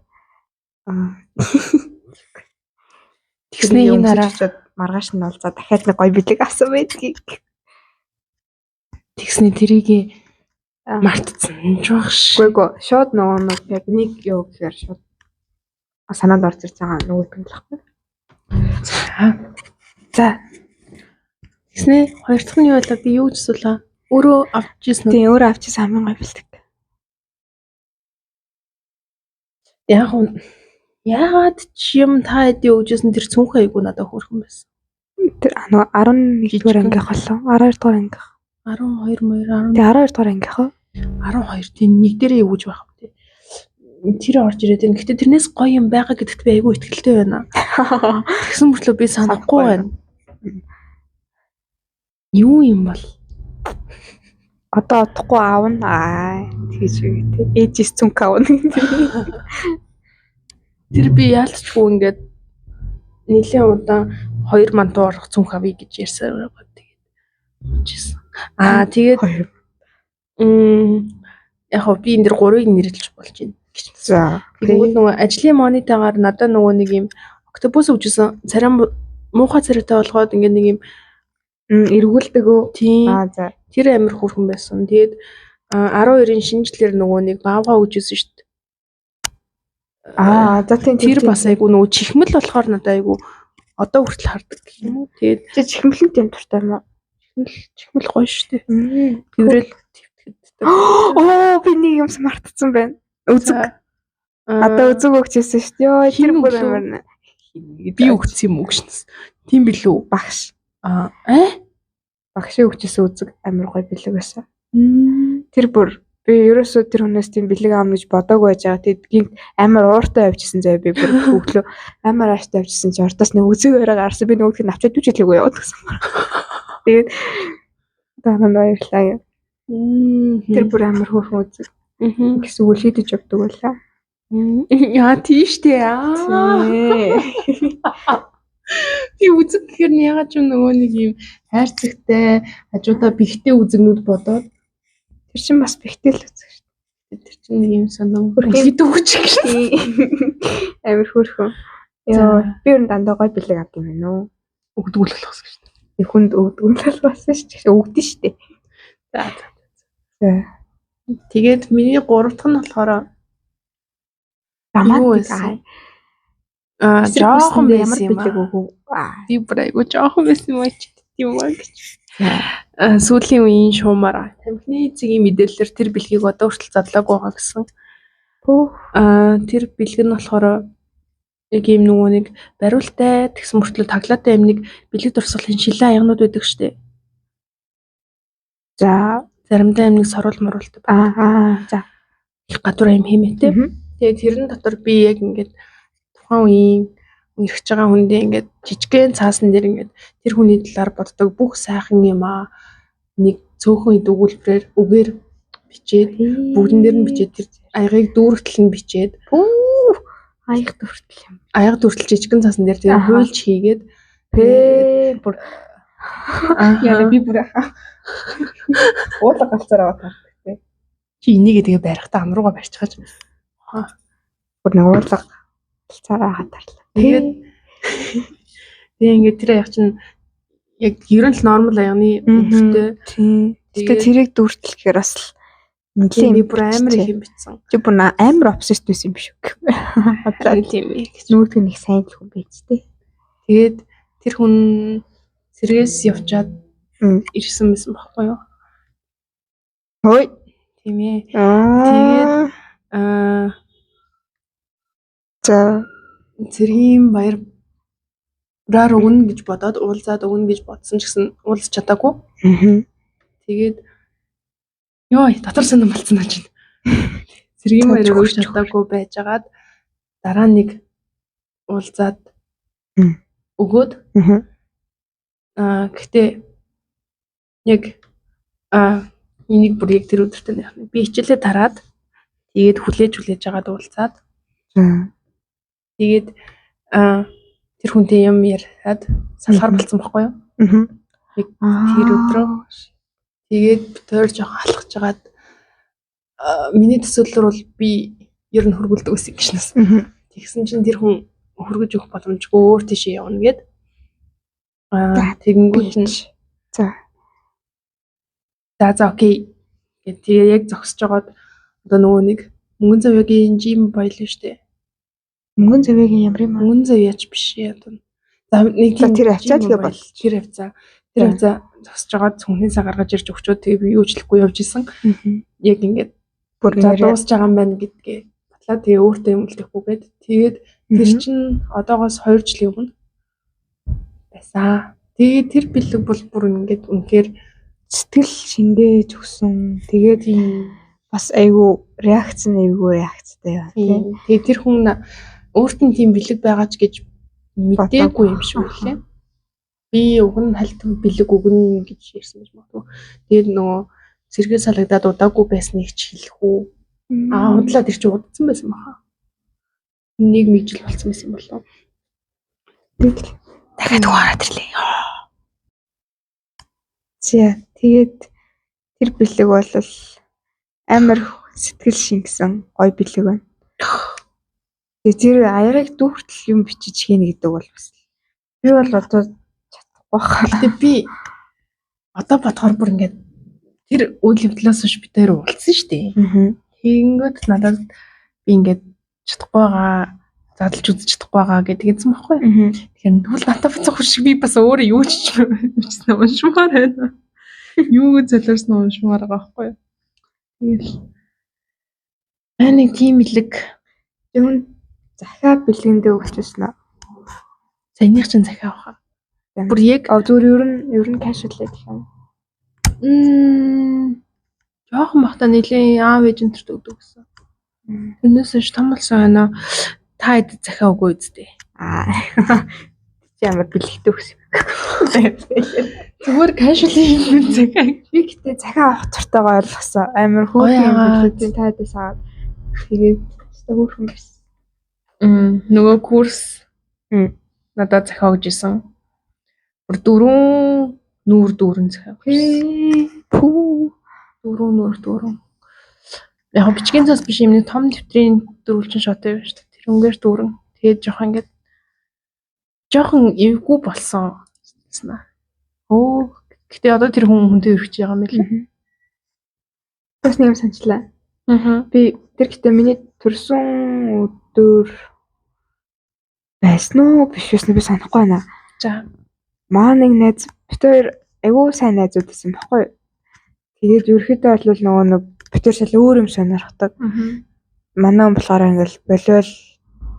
тэгснэ энэ хараа маргааш нь бол за дахиад нэг гоё бэлэг авсан байдгийг. Тэгснэ тэрийг мартцсан ч баг ш. Үгүй шууд нөгөө яг нэг юу гэхээр шууд санаанд орж ирж байгаа нөгөө юм л байхгүй. За. Тэгснэ хоёр дахь нь юу байлаа би юу ч асуулаа. Өөрөө авч ирсэн үү? Тийм өөрөө авч ирсэн хамгийн гоё бэлэг. Яагаад ч юм та хэдий өгжсэн тэр цүнх айгу надад хөөрхөн байсан. Тэр 11-р анги холоо 12-р анги 12 мөр 10 Тэгээ 12-р ангийнхаа 12 тийм нэг дээрээ өгж байх юм тий. Тэр орж ирээд байна. Гэтэ тэрнээс гоё юм байгаа гэдэгт би айгүй итгэлтэй байна. Тэгсэн мөртлөө би санахгүй байна. Юу юм бол? Одоо утахгүй аавна. Тэгэж үү те. Ээжис цүнх аавна. Тэр би яалтчгүй ингээд нэлээд удаан 2 мантуу орох цүнх авъя гэж ярьсан байгаа. Тэгээд тэгээд яг хөө би энэ дэр 3-ыг нэрлэж болж байна гэж. За. Тэгвэл нөгөө ажлын монитагаар надад нөгөө нэг юм октопус өгчсэн царай муухай царайтай болгоод ингээд нэг юм эргүүлдэг үү? Тийм. За. Тэр амир хөөрхөн байсан. Тэгээд 12-ын шинжлэр нөгөө нэг баавгаа өгчсэн шүү дээ. За тийм тэр бас айгу нөгөө чихмэл болохоор надад айгу одоо хүртэл хардаг юм уу. Тэгээд чихмэлэн тийм туртай юм уу? чихмэл гоё шүү дээ. Тэрэл дуртай. Оо би нэг юм мартсан байна. Үзэг. Одоо үзэг өгчээсэн шүү дээ. Йоо тэр бүр амар. Би өгсөн юм өгшнэс. Тийм билүү? Багш. Багш өгчээсэн үзэг амар гоё бэлэг байсан. Тэр бүр би ерөөсөө тэр хүнээс тийм бэлэг аам гэж бодоогүй байж байгаа. Тэгээд амар ууртай авчихсан заяа би бүр хөглөө амар ааштай авчихсан чи ортоос нэг үзэг өрөө гарсан. Би нөгөөх нь авчаад үжилээгүй яваад гэсэн. Тэгээд дараа нь баярлаа. Тэр бүр амар хөөрхөн үзэг. Гэсэн үл хийдэж өгдөг байлаа. Яа тийш дээ. Би үзэг гэхээр ягаад ч нөгөө нэг юм хайрцагтай хажуудаа бихтэй үзэгнүүд бодоод тэр чинь бас бихтэй л үзэг шүү дээ. Тэр чинь нэг юм санаа хийдэг өгч гэж. Амар хөөрхөн. Яа би өөр дандаа гой бэлэг авд юм байна уу? Өгдгөл болохос гэж. Тэг хүнд өгдгөл болсон шүү дээ. Өгдөн шүү дээ. За. Тэгээд миний 3 дахь нь болохоор романтик жоохон ямар бэлэг өгөө. Би бүр айгу жоохон байсан юм ач тийм үү гэж. Сүүлийн үеийн шуумаар тамхины эцгийн мэдээлэлээр тэр бэлгийг одоо хүртэл задлаагүй байгаа гэсэн. Тэр бэлэг нь болохоор яг юм нөгөө нэг бариултай тэгс мөртлөө таглаатай юм нэг бэлэг дурсгалын шилэн аягнууд байдаг штэ. За заримдаа юм нэг сорол моролт. За их гадуур юм хэмээтэй. Тэгээд тэрэн дотор би яг ингээд тухайн үеийн ирж байгаа хүндээ ингээд жижигхэн цаасан дээр ингээд тэр хүний талаар боддог бүх сайхан юм нэг цөөхөн өгүүлбэрээр үгээр бичээд бүгдэн дээр нь бичээд тэр аягыг дүүргтэл нь бичээд аяг дүртэл юм. Аяг дүртэл жижигхэн цаасан дээр тэр хуйлж хийгээд бүр яа би бүр уулга галцаараа таардаг тий. Чи энийг тэгээ барихтаа амрууга барьчихаж бүр нэг уулга галцаараа хатарлаа. Тэгээд ингээд тэр аяг чинь яг ер нь л нормал аягны өндөртэй. Тэгээд тэрийг дүртэл гэхээр бас би бүр амар их юм битсэн. Чи бүр амар обсесд байсан юм биш үү? Хадлаа тийм ээ. Нөгөөдг нь их сайн хүн байж тээ. Тэгээд тэр хүн сэргээс явчаад ирсэн байсан байхгүй юу? Хөөе. Тийм ээ. Тэгээд за цэргийн баяраар өгнө гэж бодоод уулзаад өгнө гэж бодсон ч гэсэн уулзч чадаагүй. Тэгээд ёо дотор сонирн болцсон аа чинь. Цэргийн баяраар өгч чадаагүй байжгаад дараа нэг уулзаад өгөөд гэхдээ яг энийг бүр яг тэр өдөртөө нэх. Би хичээлээ тараад тэгээд хүлээж жагаад уулзаад тэгээд тэр хүнтэй юм яриад салхаар болцсон байхгүй юу? Яг тэр өдрөө тэгээд битээр жоохон алхаж жагаад миний төсөөллөөр бол би ер нь хөргөлдөг байсан гэж нас. Тэгсэн чинь тэр хүн хөргөж өгөх боломжгүй өөр тийшээ явна гэд. Тэгэнгүүт нь за окей. Тэгээ яг зогсож жагаад одоо нөгөө нэг мөнгөн завьягийн жим баялаа штэ. Мөнгөн завьягийн ямар юм? Мөнгөн завьяач биш ядна. За нэг тэр авчаалгаа бол тэр авцаа зогсож жагаад цүнхнээсээ гаргаж ирж өгчөө тэгээ би юу ч хэлэхгүй явж исэн. Яг ингээд бүр дуусж байгаа юм байна гэдгээ батлаа тэгээ өөртөө юм хэлэхгүйгээд тэгээд тэр чинь одоогоос 2 жилийн өмнө байсан. Тэгээд тэр бэлэг бол бүр ингээд үнэхээр сэтгэл шингээж өгсөн. Тэгээд бас айгүй реакцтай байна тийм. Тэгээд тэр хүн өөрт нь тийм бэлэг байгаа ч гэж мэдээгүй юм шиг үлээ. Би уг нь хальт бэлэг өгнө гэж ярьсан байж магадгүй. Тэгээд нөгөө сэргээ салгадаад удаагүй байсныг ч хэлэх үү. Удлаа тэр чинь удсан байсан баха. Нэг мэгжил болсон байсан болов. Дахиад угаараад ирлээ. Тэгээд тэр бэлэг бол амар сэтгэл шингэсэн гой бэлэг байна. Тэгээд тэр аярыг дүүртэл юм бичиж хийнэ гэдэг бол бас би бол одоо чадахгүй байна. Гэтэ би одоо бодохоор бүр ингээд тэр үйл явдлаас хойш би тэр уулцсан шүү дээ. Тэгэнгүүт надад би ингээд чадахгүй байгаа, задлж үзэж чадахгүй байгаа гэдэг юм байхгүй. Тэгэхээр тэгвэл надад бацах шиг би бас өөрөө юу ч уншмаар байна. Юу гэж залуурсан уншмаар байгаа байхгүй. Тэгэл нэг тийм илэг Тэгвэл захиа бэлгэндээ өгчсэн аа. саяных чинь захиа авах. Бүр яг зүгээр ер нь casual гэх юм. жоохон бахта нэлийн аав ээж энтерт өгдөг гэсэн. Тэрнээс ш том болсон байна. Та хэд захиа өгөө үсттэй. Ямар бэлгэдэг гэсэн. Зүгээр casual юм захиа. Би гэтээ захиа авах туртайгаа ойлгосон. Амар хөөрхөн юм бэлгэдэг тайдас аваад тэгээд хөөрхөн байсан. Нөгөө курс надад захиа өгч исэн. Бүр 4 нүүр дүүрэн захиа. Пүү 4 нүүр дүүрэн. Яг бичгийн цас биш юм нэг том дэвтрийн дөрвөлжин шотой байна шүү дээ. Тэр өнгөөр дүүрэн. Тэгээд жоохон эвгүй болсон. Гэтээ одоо тэр хүнтэй өргөж байгаа юм билээ. бас нэг юм санчлаа. Би тэр гэтээ миний төрсөн өдөр байсан уу биш үснэ би санахгүй байна. За. Маа нэг найз бит хоёр айгүй сайн найзууд байсан баггүй. Тэгээд ерөөхдөө бол нөгөө нэг бит хоёр шал өөр юм сонирхдаг. Манай болохоор ингээл болиол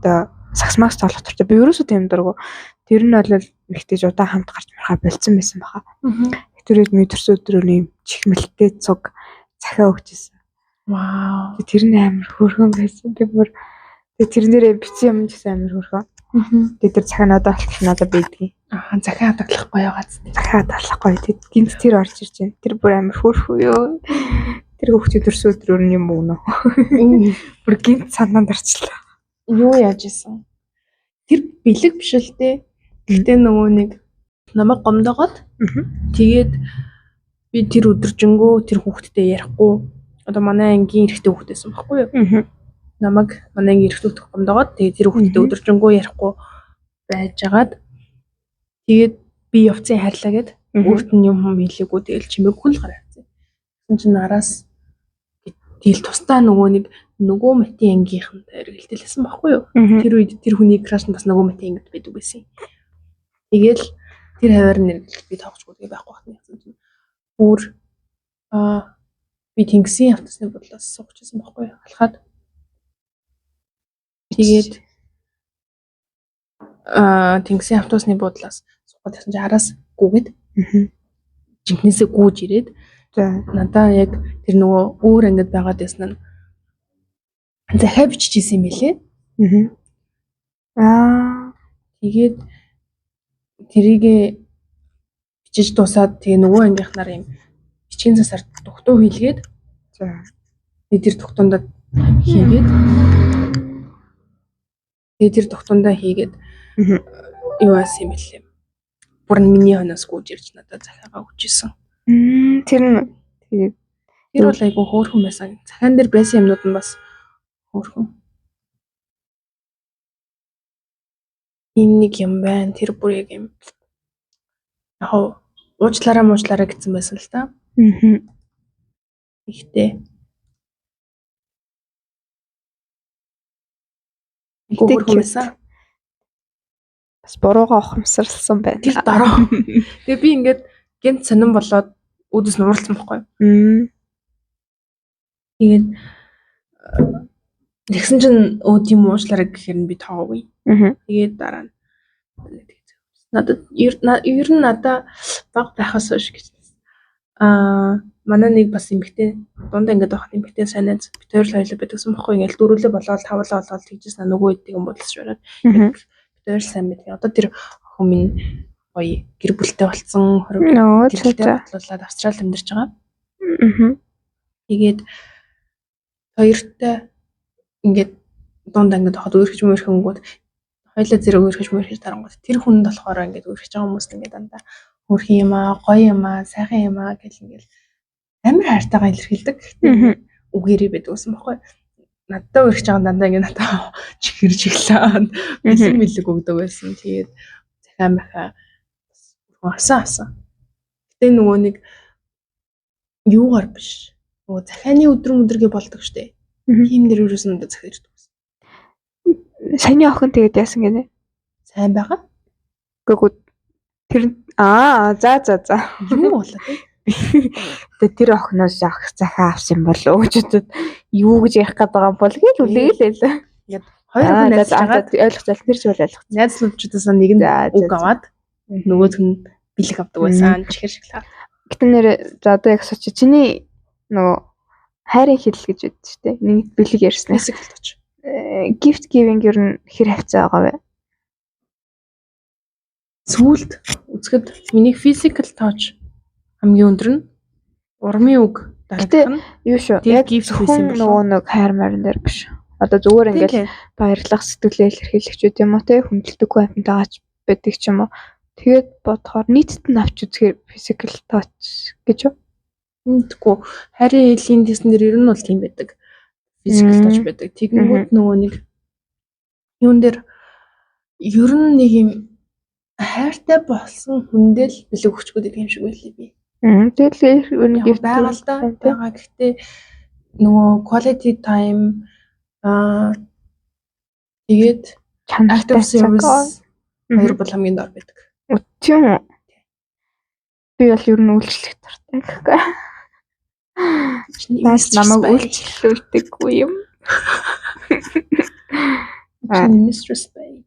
оо саксмакс тоглох туртай би ерөөсөө тийм дургу. Тэр нь бол ихтэй удаан хамт гарч мархаа болцсон байсан баха. Тэр үед миний төрсөн өдрөө юм чихмэлтэй цуг захиа өгчээсэн. Вау. Тэр нь амар хөөрхөн байсан. Би бүр тэрэн дээрээ бичсэн юм гэсэн амар хөөрхөн. Тэгээд тэр захиа надад байдгийн. Захиа хадгалахгүй яагац. Захиа хадгалахгүй. Тэгээд гинт тэр орж ирж байна. Тэр бүр амар хөөрхөн ёо. Тэр хөвчөд төрсөн өдрөөр нь юм уу нөө. Бүр гинт санаанд орчлоо. Юу яаж исэн? Тэр бэлэг биш л дээ. Гэтэ нөгөө нэг намайг гомдоогоод тэгээд би тэр өдөржингөө тэр хүүхдтэй ярихгүй. Одоо манай ангийн эрэгтэй хүүхдээсэн байхгүй юу? Намайг манай ангийн эрэгтэй хүүхд гомдоогоод тэгээд тэр хүүхдтэй өдөржингөө ярихгүй байжгаад тэгээд би явцын хайрлаа гэд өөрт нь юм хэлээгүй тэгэл чимээгүй л гараа авсан. Тэгсэн чинь араас тэгэл тусдаа нөгөө матийн ангийнхантай эргэлдэлсэн байхгүй юу? Тэр үед тэр хүний краш нь бас нөгөө матийн ангид байдаг байсан. Тэгэл тэр хавар нэргэл би тоогчгүй байхгүй байна гэсэн чинь бүр би тэнгисийн автосны бодлоос суучихсан байхгүй юу? Алхаад тэгээд тэнгисийн автобусны буудлаас суугаад байсан чинь араас гүгээд жинхнээсээ гүйж ирээд надаа яг тэр нөгөө өөр ангид байгаад байсан нь захиа биччихсэн юм билээ. Тэгээд тэрийг бичиж дуусаад тэгээ нөгөө ангийнхнаар юм бичгийн засаар дугтуу хийлгээд тэр дугтундаа хийгээд юу асан юм бэлээ. Бүр миний хонос гүйж ирж надад захиагаа өгчээсэн. Тэр бол айгүй хөөрхөн байсан. Захиан дээр байсан юмнууд нь бас хөөрхөн. Энэ нэг юм байна. Тэр бүр яг юм. Яг уучлаарай гэсэн байсан л та. Ихтэй. Хөөрхөн байсан. Бас буруугаа ухамсарлсан байна. Тэр дараа. Тэгээ би ингээд гэнт сонирн болоод үүдээс нууралсан байхгүй. Тэгээд тэгсэн чинь тийм уучлаарай гэхээр нь би тоогүй. Тэгээд дараа нь надад ер нь надад баг байхаас хойш гэж. Манай нэг бас эмэгтэй дунд ингээд байх эмэгтэй сайн найз бид хоёр л хоёлоо байдагсан байхгүй. Ингээд дөрүлээ болоод тавлаа болоод тэгжсэн нөгөө үеийг юм бодлож шуураад. Бид хоёр сайн байдаг. Одоо тэр охин минь гоё гэр бүлтэй болсон. Бодлуулаад Австралид амьдарч байгаа. Тэгээд хоёртой ингээд дунд ангид хахад өөрхөж мөрхөнгүүд хоёлаа зэрэг өөрхөж тарангууд тэр хүнд болохоор ингээд өөрхөж байгаа хүмүүст ингээд дандаа хөрх юм аа, гоё юм аа, сайхан юм аа гэл ингээд амар хайртайгаа илэрхийлдэг. Үгээрээ байдаг гэсэн баггүй. Надад өөрхөж байгаа дандаа ингээд надад чихэрж иглээ. Бэлэг мэлэг өгдөг байсан. Тэгээд захиа махаа асан. Гэтэ нөгөө нэг юугаар биш. Нөгөө захианы өдрөг болдог штэ. Тийм нэр юусэн надад захиа ирдэг байсан. Саяны охин тэгээд яасан гинэ? Сайн байгаа. Гэхдээ тэр за. Юу болоо те? Тэгээ тэр охиноос явах захиа авсан болов гэж бодод юу гэж ярих гээд байгаа юм бол гэж үлээгээл. Ингээд хоёр охин найзлаад ойлгоцол тэр ч бол ойлгоцол. найзлуудчудаас нэг нь үг аваад нөгөөх нь бэлэг авдаг байсан. Чихэр шоколад. Гэтэ нэр за одоо яг сочи чиний нөгөө хайрын хэл гэж байдаг шүү дээ. Нэг бэлэг ярьсан. Physical touch. Gift giving ер нь хэр хавцаа байгаа вэ? Сүүлд үзэхэд миний physical touch хамгийн өндөр нь урмын үг дараах нь юу шүү. Яг gift хийсэн нөгөө нэг хайр марин дээр биш. Одоо зүгээр ингээл баярлах сэтгэлээ илэрхийлэгч юм уу те хүндэлдэггүй амьтаач байдаг ч юм уу. Тэгээд бодохоор нийтэд нь авч үзэхээр physical touch гэж юу? Мэдгүй. Харин элийн тест нэр ер нь бол тийм байдаг. Physical touch байдаг. Тэгэнгүүт нөгөө нэг юун дээр ер нь нэг юм хайртай болсон хүндэл бэлэг өгчгүй гэдэг юм шиг байлээ би. Тэгэл өнө гэрт байгаа. Гэхдээ нөгөө quality time тэгээд active service хоёр бол хамгийн дор байдаг. Тийм үү. Би бол ер нь үйлчлэх дуртай гэхгүй. Нас намайг үйлчлүүлдэггүй юм. Mistress Bay.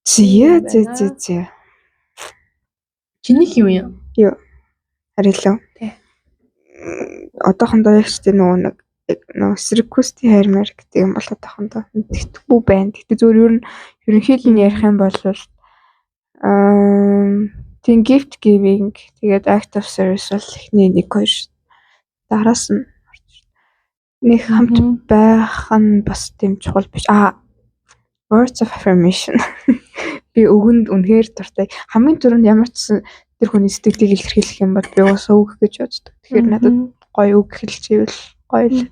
Зээ. Чиний юм яа? Юу. Харилаа. Тий. Одоохондоо яг ч тийм нөгөө Сиркусти хайрмар гэдэг юм бол одоохондоо тэгтгүү байна. Тэгтээ зөвөр ерөнхийдөө нь ярих юм бол тийм gift giving тэгээд active service бол эхний 1-2 дараас нь нэг хамт байх нь бас тийм чухал биш. Words of affirmation. Би өгөнд үнэхээр дуртай. Хамгийн түрүүнд ямар ч тэр хүний сэтгэлийг илэрхийлэх юм бол би бас өг гэж боддог. Тэгэхээр надад гоё үг хэлчихвэл гоё л.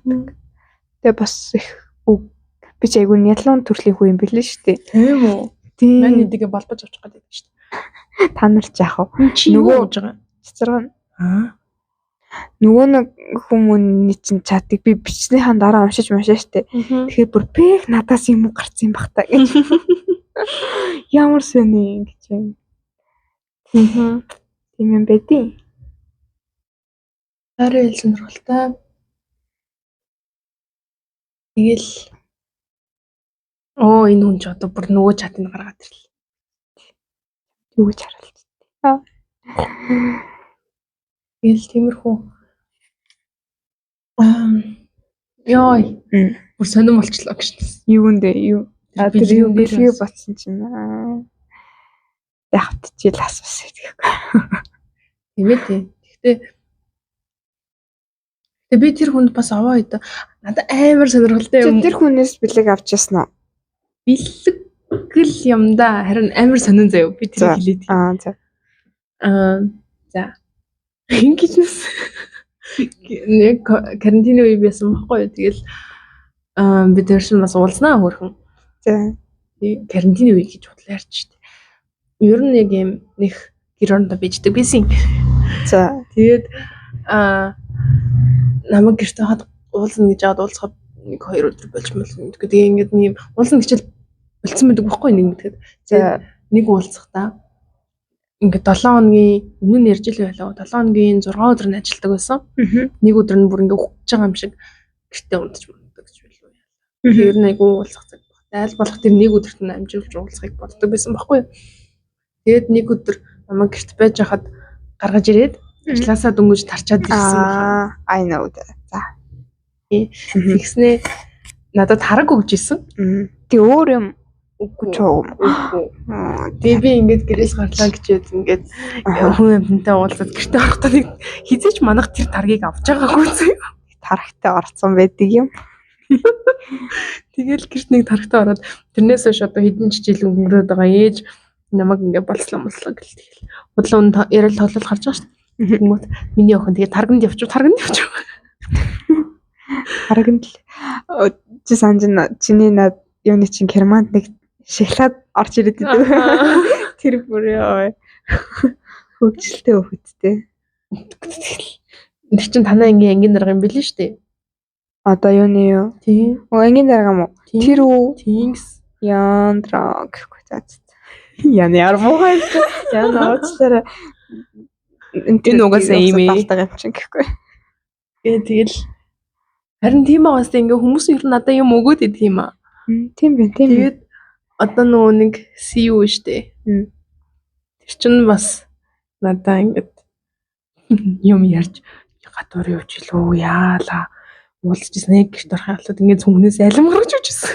Тэгээ бас их үг би ч айгүй нялуун төрлийн хүн юм билээ шүү дээ. Тийм үү? Тийм. Мань нэгээ болбож авчих гэдэг шүү дээ. Та нар ч яах вэ? Нөгөө ууж байгаа. Цэцэргэн. Нөгөө нэг хүмүүний чинь чатыг би бичснийхаа дараа уншиж штэ. Тэгэхээр бүр пэх надаас юм гарсан юм бах та гэж. Ямар сони гэж юм. Тийм юм байдیں۔ Арай л сонирхолтой. Тэгэл энэ хүн ч одоо бүр нөгөө чатыг гаргаад ирлээ. Юу гэж харуулж байна. Тэгэл тиймэрхүү. Яа. Бүр сонирм болчлоо гэж. Юундэ юу? Тэр юу бэлгээ батсан чинь. Яг тчил асуусан гэхгүй. Тийм. Гэхдээ би тэр хүнд бас аваа идэв. Надад амар сонирхолтой юм. Тэр хүнээс бэлэг авч яснаа. Бэлгэл юм да. Харин амар сонин заяа. Би тэр хэлээд. За. Ингэж нэс. Нэг карантины үе байсан байхгүй юу. Тэгэл бид тэршин бас уулзнаа хөрхөн. За. Карантины үе гэж бодлоо ярьж штэ. Ер нь яг юм нэг гэр орондоо bijдэг байсан. За. Тэгээд намайг гэртээ хад уулзна гэж аваад уулзахад 1-2 өдөр болж мэлнэ. Тэгээ ингээд нэг уулзна гэчил болцсон байдаг байхгүй нэг мэдгээд. За нэг уулзахдаа ингээд 7 хоногийн өмнө нь ярьж л байлаа. 7 хоногийн 6 өдөр нь ажилладаг байсан. Нэг өдөр нь бүр ингээд хөвж байгаа юм шиг гэртээ унтаж мундаг гэж байлгүй. Тэр нэг уулзах цаг баг. Айл болох тэр нэг өдөрт нь амжилж уулзахыг боддог байсан байхгүй. Тэгээд нэг өдөр намайг гэрт байж хахад гаргаж ирээд ажилласаа дөнгөж тарчаад ирсэн байна. I know that. За. Тэгснээ надад хараг өгч исэн. Тэг өөр юм үгүй. Тэгээ би ингээд гэрээс гарлаа гэж ингээд хүн амьтантай уулзаад гэртээ орохдоо нэг хизээч манах тэр таргийг авч байгаагүй зөө. Тарагтай орцсон байдаг юм. Тэгэл гэрт нэг тарагтай ороод тэрнээс хойш одоо хэдэн жил өнгөрөөд байгаа ээж намайг ингээд болслоо гэл тэгэл. Худлаа ярил тоглол гарч байгаа шүү дээ. Тэгмүүд миний охин тэгээ тарганд явчих. Харагнд л чи санжина чиний над юуны чин Германд нэг шоколад орж ирээд идэв. Тэр бүр яа. Хөвгчлээ хөвгттэй. Тэр чин танаа ангийн дарга юм билээ шүү дээ. Одоо юуны юу? Тийм. Ангийн дарга юм уу? Тэр үү? Тинкс. Яндраг гэхгүй заац. Яна муухай. Яна уучлаарай. Энэ угаасаа ийм ээ. Балтаг юм чинь гэхгүй. Тэгэл харин тийм байгаас ингээ хүмүүс ер нь надад юм өгөөд идэг юм аа. Тийм байна. Тэгээд одоо нөгөө нэг CU штэ. Тэр чинь бас надаа ингээд юм ярьж гадуур явж илүү яалаа. Уулзчихсан нэг гэрт орох ялтад ингээд хүмүүнээс алим гаргаж өгчсэн.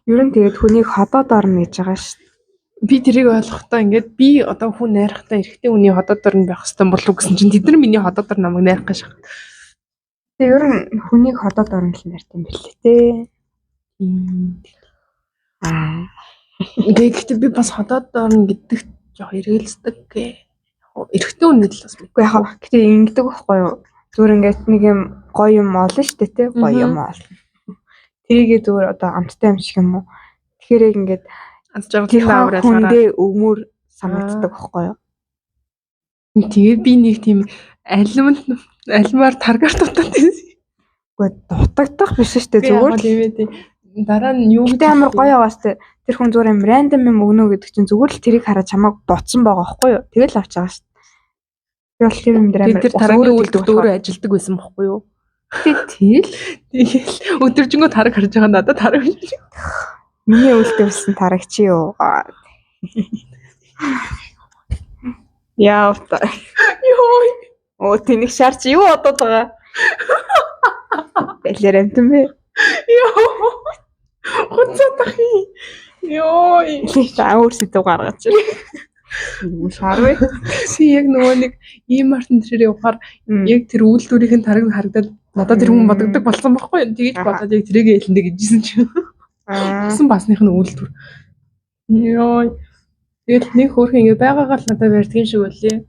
Ер нь тэгээд хүнийг ходоод орно гэж байгаа шүү. Би тэрийг ойлгохдоо ингээд би одоо хүн найрахтаа эрэгтэй хүний ходоод орно байх хэвээр болов гэсэн чинь тэд нар миний ходоод орно намайг найрах гэж байна. Тэгээд ер нь хүнийг ходоод орно л нарт юм бэлээ те. Гэхдээ би бас ходоод орно гэдэгт жоох эргэлздэг. Эрэгтэй хүний л бас үгүй яхаа. Гэтэ ингэдэг байхгүй юу? Зүгээр ингээд нэг юм гоё юм олно шүү дээ те. Гоё юм олно. Тэрийгээ зүгээр одоо амттай юм шиг юм уу? Тэгэхээр ингээд аз жаргал лавраа хүндээ өгмөр санагддаг байхгүй юу? Тэгээд би нэг тийм алимаар таргаар дутаад байсан. Үгүй дутагдах биш шүү дээ зүгээр л дараа нь юу гэдэг амар гоё байгаас тэр хүн зүгээр юм рандом юм өгнө гэдэг чинь зүгээр л тэрийг хараад чамайг ботсон байгаа байхгүй юу? Тэгэл авч байгаа шүү дээ. Тэр бол юм дээр амар тэр тараагийн үйлдвэрт өөрөө ажилдаг байсан байхгүй юу? Тэгэл өдөржингөө тараг харж байгаа надад тараг биш. Миний үйлдвэрсэн тараг чи юу? Яа та. Йой. Оо тэнийх шар чи юу одод байгаа? Бэлэр амтэн бэ? Йоо. Хоцотах юм. Йой. Өөр сэдв гаргаж чи. Юу шар вэ? Си яг нөгөө нэг ийм мартын дээр явахаар яг тэр үйлдвэрийн тараг харагдаад надад тэр хүн бодогддог болсон байхгүй юу? Тэгэж бодоод яг тэрийг хэлэндэ гэжсэн чинь. Гэсэн басных нь үйлдвэр. Йой. Тэгэл нэг хөөрхөн ингэ байгаагаа л надад барьдгийн шиг байлээ.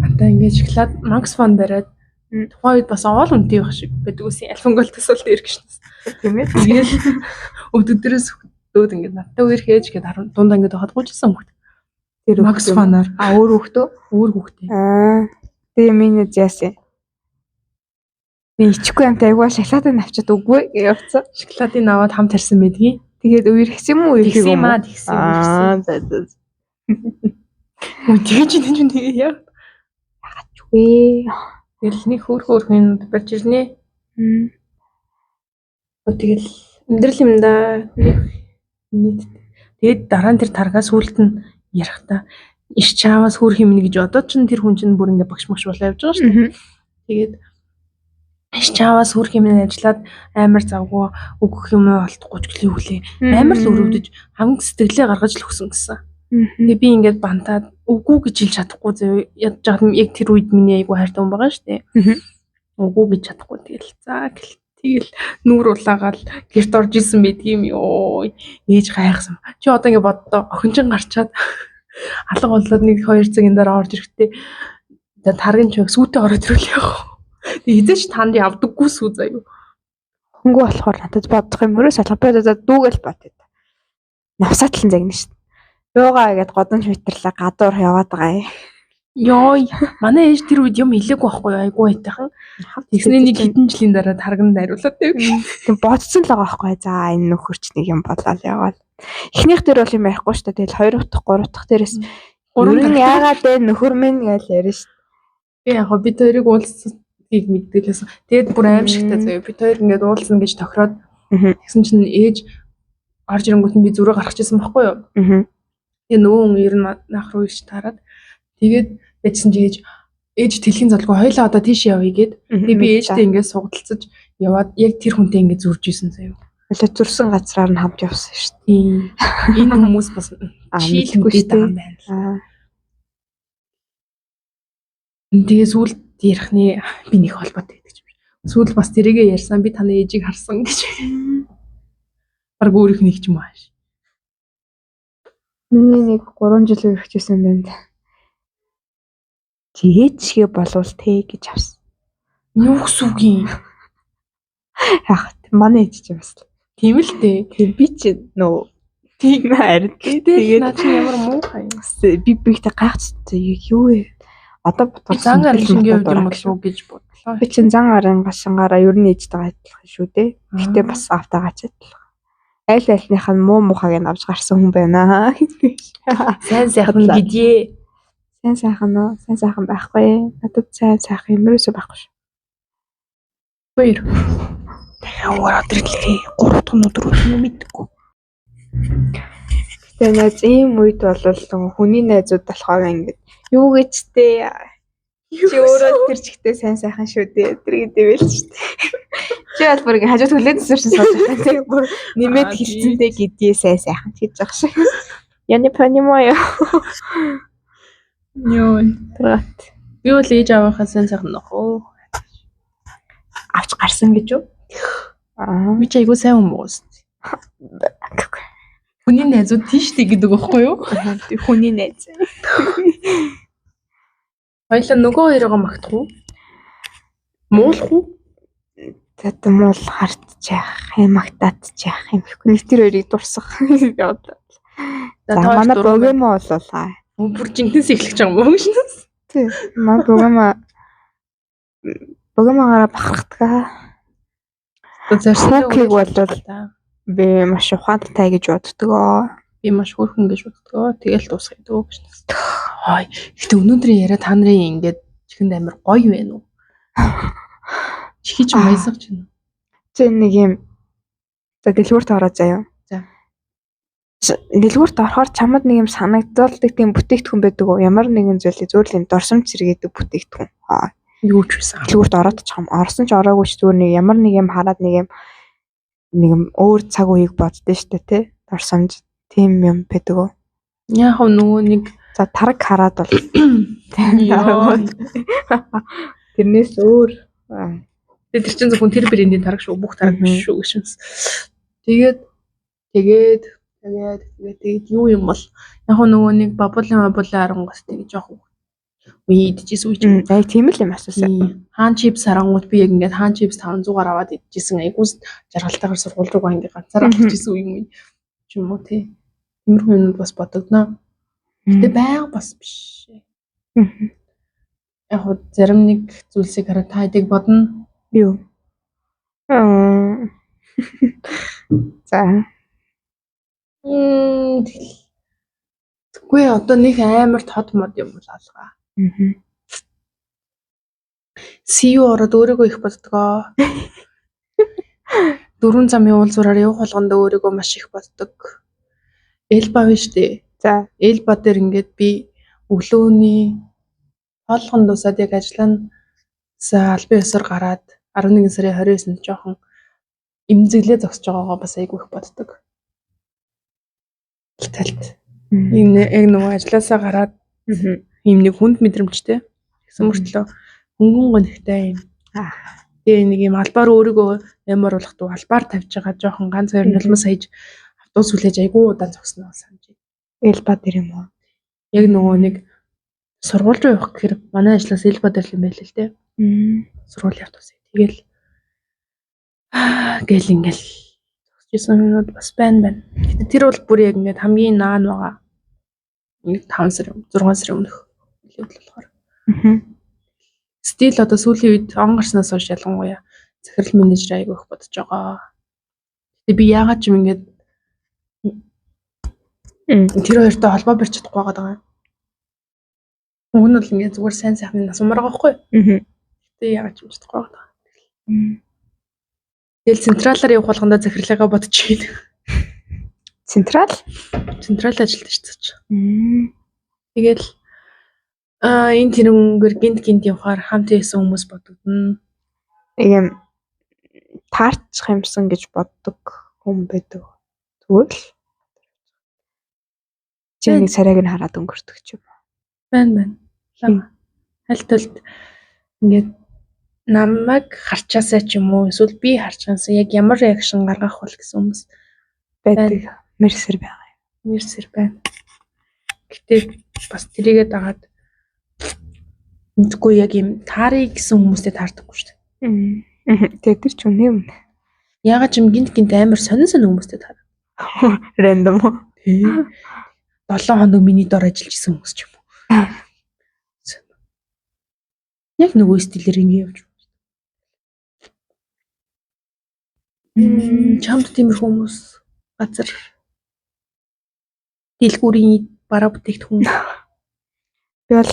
Надаа ингэ шоколад Max Fun бариад тухайн үед бас оол үнэтэй байх шиг байдаг үсэн альфангол төсөл дээр гişнээс. Тийм ээ. Тэгэл өдөрөөс хөдөөд ингэ надтай үер хийж гээд дундаа ингэ хадгуужсэн хөхт. Тэр Max Fun-аар өөр хөхтөө? Өөр хөхтэй. Тэгээ миний зяасан. Би ичихгүй юм тайгуу шоколадыг авчаад үгүй явцсан. Шоколадыг аваад хамт тарьсан байдгийг. Тэгээд үерхсэн юм уу үерхэх юм уу? Тэгсэн. Тэгэж энэ тэгээ яа. Яач вэ? Тэгэл нэг хөөрхөн барьж ирнэ. Тэгэл өндөрлөл юм да. Тэгээд дараа нь тэр таргаас сүулт нь ярахта иш чааваас хөөх юм нэ гэж одоо ч тэр хүн чинь бүр ингээ багш багш болоо явж байгаа шүү дээ. Тэгээд иш чааваас хөөх юм ажиллаад амар завгүй өгөх юм олдохгүй ч гэлээ хүлээ. Амар л өрөвдөж хамгийн сэтгэлээ гаргаж л өгсөн гэсэн. Тэгээ би ингээд бантаад үгүй гэж хэлж чадахгүй зөө ядж байгаа яг тэр үед миний айгу хайртай хүн байгаа шүү дээ. Үгүй гэж чадахгүй тэгэл за тэгэл нүүр улаагаал гэрт орж исэн байдгийм ёо ээж гайхсан. Чи одоо ингээд боддоо охинчин гарчаад алга болоод 1-2 цагийн дараа орж ирэхдээ таргын чог сүүтээ ороод ирвэл яах вэ? Тэгээ хизээч танд явдаггүй сүү заяа. Хөнгөө болохоор надад бодох юм өрөөс алга бодоод дүүгээл бодъё. Навсаатлан загна шүү дээ. Йога гэд годон швитерлаа гадуур яваад байгаа юм. Йой, манай ээж тэр үед юм хэлээгүй байхгүй айгуу айтайхан. Тэгснэ нэг хэдэн жилийн дараа тарганд найруулаад байв. Тэг бодсон л байгаа байхгүй. За энэ нөхөрч нэг юм болоод яваад. Эхнийх дээр бол юм ярихгүй шүү дээ. Тэгэл 2 дахь 3 дахь дээрээс гурван яагаад вэ нөхөр минь гэж ярьж шүү дээ. Би яг бид хоёрыг уулзсыг мэддэг лээс. Тэгэд бүр аимшигтай заяа. Бид хоёр ингээд уулзна гэж тохироод тэгсэн чинь ээж орж ирэнгүүт нь би зүрээ гаргаж ирсэн байхгүй юу? Тэгээ нөгөө хүн ер нь наах руу ич таарад тэгээд байжсан чи ээж тэлхийн залгүй хоёлаа одоо тийш явъя гэд. Тэгээ би ээжтэй ингээд сугдалцаж яваад яг тэр хүнтэй ингээд зурж исэн заяа. Хоёлаа зурсан газраар нь хамт явсан шүү дээ. Энэ хүмүүс бас чийлэхгүй шүү дээ. Тэгээ сүүлд ярихны би нэг холбоотой гэдэг юм. Сүүлд бас тэрийгээ ярьсан би таны ээжийг харсан гэж. Бараг өөрийнх нь ч юм ааш. Миний нэг 3 жил үргэлжсэн байна. Чи ээжгээ болвол тэ гэж авсан. Юу гэсэн үг юм? Яах манай ээж ч бас. Тийм л дээ. Тэг би чи нөө тийм харин тэгээд наа чи ямар муухай юм. Би бигтэй гайхчихсан юу вэ? Одоо зан гарын шингээ юм болов уу гэж бодлоо. Би чин зан гарын гашингаараа ер нь ээжтэйгээ адилхан шүү дээ. Гэтэ бас автаагач адилхан. аль альных нь муу мухаг нь авч гарсан хүн байна. Сайн сайхан гэдээ. Сайн сайхан уу? Сайн сайхан байхгүй. Надад сайн сайхан юм ерөөсөй байхгүй шүү. Хоёр. Дахиад ороод ирлээ. 3 дахь өнөдөр юу мэдгүй. Тэгээ найз ийм үед бол хүний найзууд болохоор ингэж юу гэжтэй чи өөрөө тэр чигтээ сайн сайхан шүү дээ. Тэр гэдэг байл шүү дээ. Чи бол бүр ингэ хажууд хүлээд зүсэрсэн сууж байгаа. Тэгээ бүр нэмээд хэлцэндээ гэдээ сайн сайхан гэж байгаа шиг. Яни понимаю. Йоо. Трат. Би бол ээж аваахаа сайн сайхан нөхөө. Авч гарсан гэж юу? Би ч айгуу сайн хүмүүс. Хүний найзууд тийштэй гэдэг байхгүй юу? Хүний найз. Хоёлаа нөгөө хоёроо магтах уу? Муулах уу? Тэт муул хартчих юм магтаадчих юм. Нэг тэр хоёрыг дурсах. За манай програм боллоо. Бүр жинхэнэс эхлэж байгаа юм уу гэж. Тий. Манай програмаараа бахархдаг. Зарсыг бол би маш ухаантай гэж боддгоо. Би маш хөөрхөн гэж боддгоо. Тэгэл дуусгая дөө гэж. Хай. Гэтэ өнөөдрийн яриа та нарын ингээд чихэнд амар гоё байна уу? Чихэж баясгаж байна. Чи нэг юм за дэлгүүрт ороо заяа. За. Дэлгүүрт орохоор чамд нэг юм санагдуулдаг тийм бүтээгдэхүүн байдаг уу? Ямар нэгэн зүйлийг зөвхөн юм дорсомж зэрэгэдэг бүтээгдэхүүн. Юу ч байсан. Дэлгүүрт ороод ч юм орсон ч ороогүй ч зүгээр нэг ямар нэг юм хараад нэг юм өөр цаг үеийг боддөө штэ тий. Дорсомж тийм юм байдаг уу? Яг нөгөө нэг за тараг хараад бол тэрнээс өөр тэр чинь зөвхөн тэр брендийн тараг шүү бүх тараг биш шүү гэж. Тэгээд юу юм бол яг нөгөө нэг бабулын арангуус тэгээд жоох үе идчихсэн үе. Яг тийм л юм асуусан. Хаан чипс харангууд би яг ингээд хаан чипс 500-аар аваад идчихсэн. Айгуус жаргалтайгаар сургууль руугаа ингээд ганцаараа авчихсан үе юм ч юм уу тий. Тиймэрхүү юм бас бодогдно. Гэтэ байнга бас биш. Яг зарим нэг зүйлсийг хараад та хэдийг бодно. Юу? За. Тэггүй одоо нэг амар тод мод юм бол алгаа. CEO ороод өөрийгөө их боддгоо. 4 замын уулзраар явах болгонд өөрийгөө маш их боддог. Элба биш үү? За, элба дээр ингээд би өглөөний хоолгон дусаад яг ажилланасаа албан ёсоор гараад 11 сарын 29-нд жоохон имзэглээ зогсож байгаагаа бас айгүй их боддог. Талт. Энэ яг нөгөө ажилласаа гараад ийм нэг хүнд мэдрэмжтэй. Тэгсэн мөртлөө хөнгөн гонхтой юм. Тэгээ нэг юм албаар өөрийгөө ямар болох вэ? Албаар тавьж байгаа жоохон ганц хоёр нулимс хайж автобус хүлээж айгүй удаан зогсноо санаж байна. элба дээр юм уу? Яг нөгөө нэг сургууль руу явах гэхээр манай ажлаас элба дээр л юм байл л дээ. Сургууль явтсан. Тэгэл гэл ингээл зогсчихсан юмуд бас байна. Гэтэ тэр бол бүр яг ингээд хамгийн наан байгаа. Нэг 5 сар 6 сар өмнөх хэлээд болохоор. Стил одоо сүүлийн үед он гарснаас хойш ялангуяа захирал менежер айгүй их бодож байгаа. Гэтэ би яагаад ч юм ингээд тэр хоёртой холбоо барьж чадахгүй байгаа. Уг нь бол ингээд зүгээр сайн сайхны нас умаар байгаа байхгүй. Гэтэ яагаад ч юм чадахгүй байгаа. Тэгэл централаар явах болгондоо захирлаагаа бодчихъя. Централ ажилтдаг шүү дээ. Тэгэл энэ тэрнгэр гинт явахаар хамт ясан хүмүүс бодогдно. Ийм таарчих юмсан гэж боддог хүн байдаг. Тэгвэл чи нэг царайг нь хараад өнгөрдөг ч юм уу. Байна. Хальталт ингээд намайг харчаасаа ч юм уу эсвэл би харчаасаа яг ямар реакшн гаргах бол гэсэн хүмүүс байдаг. Мэрсэр байна. Гэтэ бас тэрийгээ дагаад мэдгүй яг юм таарыг гэсэн хүмүүстэй таардаггүй шүү дээ. Тэгээ тэр ч үнэ юм. Ягаад ч юм гинт амар сонин хүмүүстэй таардаг. Рандом. Тий. 7 хоног миний дор ажиллаж исэн хүмүүс ч юм уу. Яг нөгөө стилээр ингэ явж байна. Чамд тиймэрхүү хүмүүс газар дэлгүүрийн бараа бүтээгдэхүүн. Би бол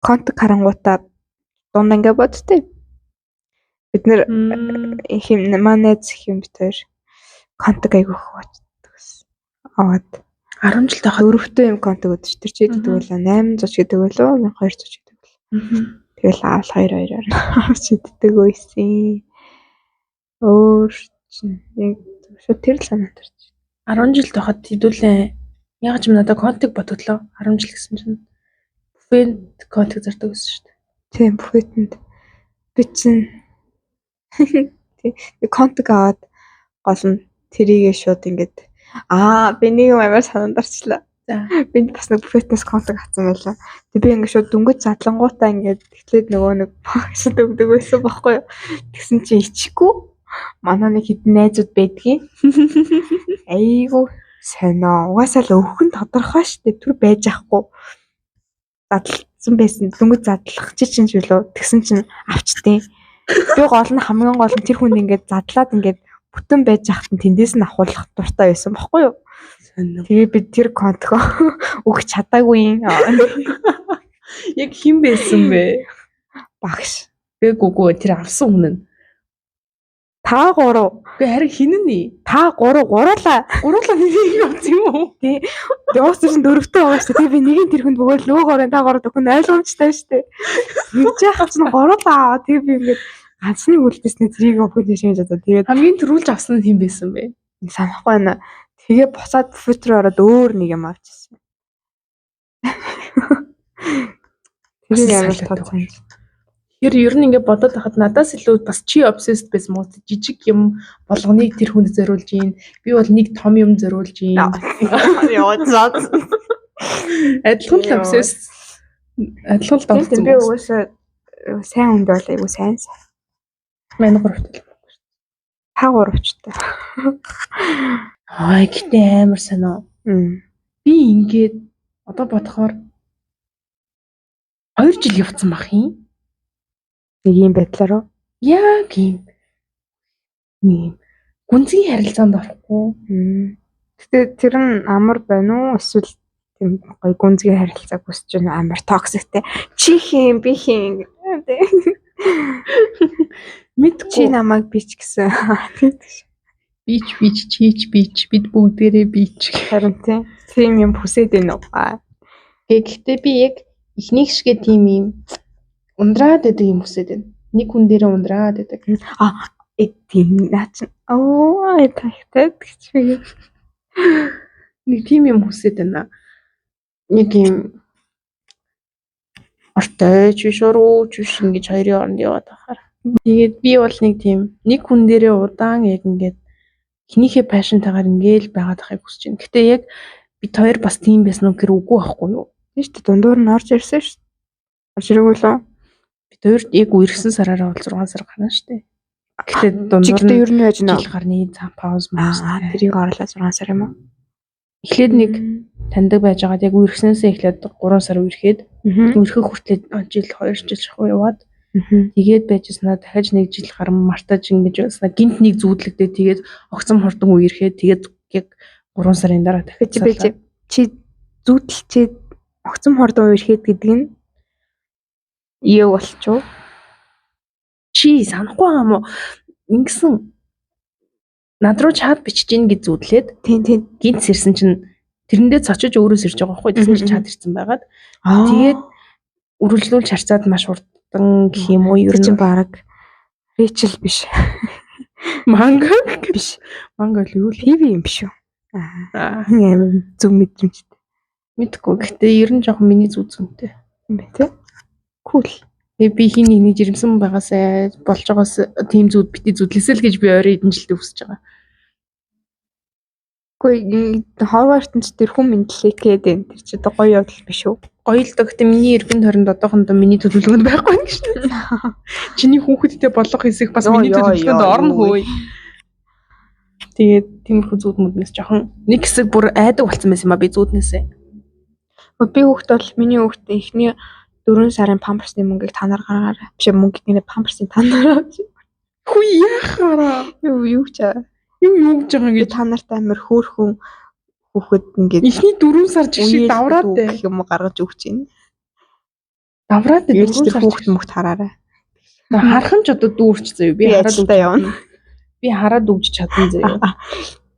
контент харангуудаа дунд ингээ бодтой. Бид нэр хим манайз хим битэр контент айгүйх боддог гэсэн. Аваад 10 жил тахад өрөвтэй юм контент өгдөг. Тэр чи гэдэг бол 800 гэдэг болоо 1200 гэдэг бол. Тэгэл аавал 2-2-оор авч иддэг байсан. Өөр чинь яг шууд тэр л санаад төрч. 10 жил тахад хэдүүлээ яг ч надад контент бодглоо 10 жил гэсэн чинь буфет контент зардаг гэсэн шүү дээ. Тийм буфетэнд би чинь контент аваад гол нь тэрийгээ шууд ингээд би нэг юм амар санаанд орчлаа. За. Би бас нэг буфетнес контент авсан байлаа. Тэг би ингээд шууд дөнгөж задлангуудаа ингээд тэгэхээр нөгөө нэг багшд өгдөг байсан байхгүй юу. Тэгсэн чинь ичгүй манай нэг хэдэн найзууд байдгийн. Айгу сонио. Угаасаа л өвхөн тодорхой штэ түр байж ахгүй. Задлсан байсан. Дөнгөж задлах чинь билүү. Тэгсэн чинь авчтیں۔ Би гол нь хамгийн гол нь тэр хүн ингээд задлаад ингээд бүтэн байж хахад тэндээс нь ахуулах дуртай байсан байхгүй юу? Тэгээ би тэр контго өгч чадаагүй. Яг хэн байсан бэ? Багш. Гээгүй тэр авсан хүн нь. Та 3. Гэ харин хин нь? Та 3 гурлаа. Гурлаа нэг авсан юм уу? Тий. Уус чинь дөрөвтэй байгаа шүү дээ. Би нэг нь тэр хүнд бөгөөд нөгөө 3 та 3 төхөн ойлгомжтой шүү дээ. Нэг яах чинь гурлаа. Тэгээ би ингээд ганцны үлдээснээ тэрийг өгөх гэж шийдэж одоо тэгээд хамгийн түрүүлж авсан нь хэн байсан бэ? Санахгүй байна. Тэгээ буцаад буфет руу ороод өөр нэг юм авчихсан. Тэр ямар тооцоо. Тэгэхээр ер нь ингээд бодоод байхад надаас илүү бас чи obsessed байсан мó жижиг юм болгоныг тэр хүнд зориулж ийн. Би бол нэг том юм зориулж ийн. Яа зад. Адилхан л obsessed. Адилхан л давсан. Би угаасаа сайн хүнд бол айгу сайн. Манай гуравт. Та гуравчтай. Гэтээ амар сонио. Би ингээд одоо бодохоор 2 жил явцсан бах юм. Нэг юм байдлаараа. Яг юм. Гүнзгий харилцаанд орохгүй. Гэтэ тэр нь амар байна уу? Эсвэл тийм гоё гүнзгий харилцааг хүсэж байна амар токсиктэй. Чи хин би хин. Мэдгүй. Чи намайг бич гэсэн. Бич чич бич бид бүгдээрээ бич. Харин тийм юм хүсэж байна уу? Гэхдээ би яг ихнийг шигээ тийм юм ундраад байдаг юм хүсэж байна. Нэг хүн дээрээ ундраад байдаг. Тийм наач. Тахтай гэж. Нэг тийм юм хүсэж байна. Нэг юм ортой чишөрөө чиш ингэж хоёрын хооронд яваад байхаар. Тэгээд би бол нэг хүн дээрээ удаан яг ингээд эхнийхээ пашнтайгаар ингээл байгаад байхыг хүсэж байна. Гэтэ яг бид хоёр бас тийм байсан уу гэхээр үгүй байхгүй юу? Тийм шүү дээ дундуур нь орж ирсэн шүү дээ. Орж ирээгүй лөө. Бид хоёр яг үерхсэн сараараа бол 6 сар гарна шүү дээ. Гэтэ дундуур нь ер нь яаж нэ? Жил гарны цаан пауз мөн. Тэрийг орлоо 6 сар юм уу? Эхлээд нэг таньдаг байж байгаад яг үерхснээсээ эхлээд 3 сар үерхэд үерхэх хүртэл жил 2 жил шахуу яваад тэгээд байжснаа дахиж 1 жил гарan мартаж ингэж байснаа гинт нэг зүүдлэгдээ тэгээд огцом хурдан үерхэд тэгээд яг 3 сарын дараа дахиж чи зүүдлчээ огцом хурдан үерхэд гэдэг нь юу болчихоо? Чи санахгүй байгаа мó ингэсэн над руу чад бичиж ийн гэж зүудлээд тийм гинт сэрсэн чинь тэрэндээ цочиж өөрөөс ирж байгаа байхгүй тэгсэн чинь чад ирсэн байгаад тэгээд үргэлжлүүлж харцаад маш хурдан гэх юм уу ер нь баг Рэйчел биш манга биш манга л юу пиви юм биш үү зөв мэдрэмжтэй мэдгүй гэхдээ ер нь жоохон миний зүг зүгтэй юм бэ те кул би хин нэг жирэмсэн байгаасаа болж байгаас тийм зүуд бити зүудлээсэй л гэж би ойрын эдэн жилдээ хүсэж байгаа. Гэхдээ Хорвартч тэр хүн мэдлээ гэдэг тэр чи одоо гоё явдал биш үү? Гоё л доо гэхдээ миний эргэн тойронд одоохондоо миний төлөвлөгөөнд байхгүй юм шүү дээ. Чиний хүүхэдтэй болох хэсэг бас миний төлөвлөгөөнд орно хөөе. Тэгээд тиймэрхүү зүуд мүднээс жоохон нэг хэсэг бүр айдаг болсон байсан юм а би зүуднээсээ. Би хүүхэд бол миний хүүхэд ихний 4 сарын памперсны мөнгийг та нар гаргаарай. Биш мөнгөний памперсны та нар авч. Хүй яхаараа. Юу ч юу гэж байгаа Би ингэж та нарт амар хөөхөн хүүхэд ингээд эхний 4 сар жишээ давраад гэх юм уу гаргаж өгч байна. давраад 4 Ээж тэр сар хүүхэд мөхт хараарай. харах нь ч одоо дүүрч заяа би Би хараад ажилдаа явна. би хараад өгч чадсан заяа.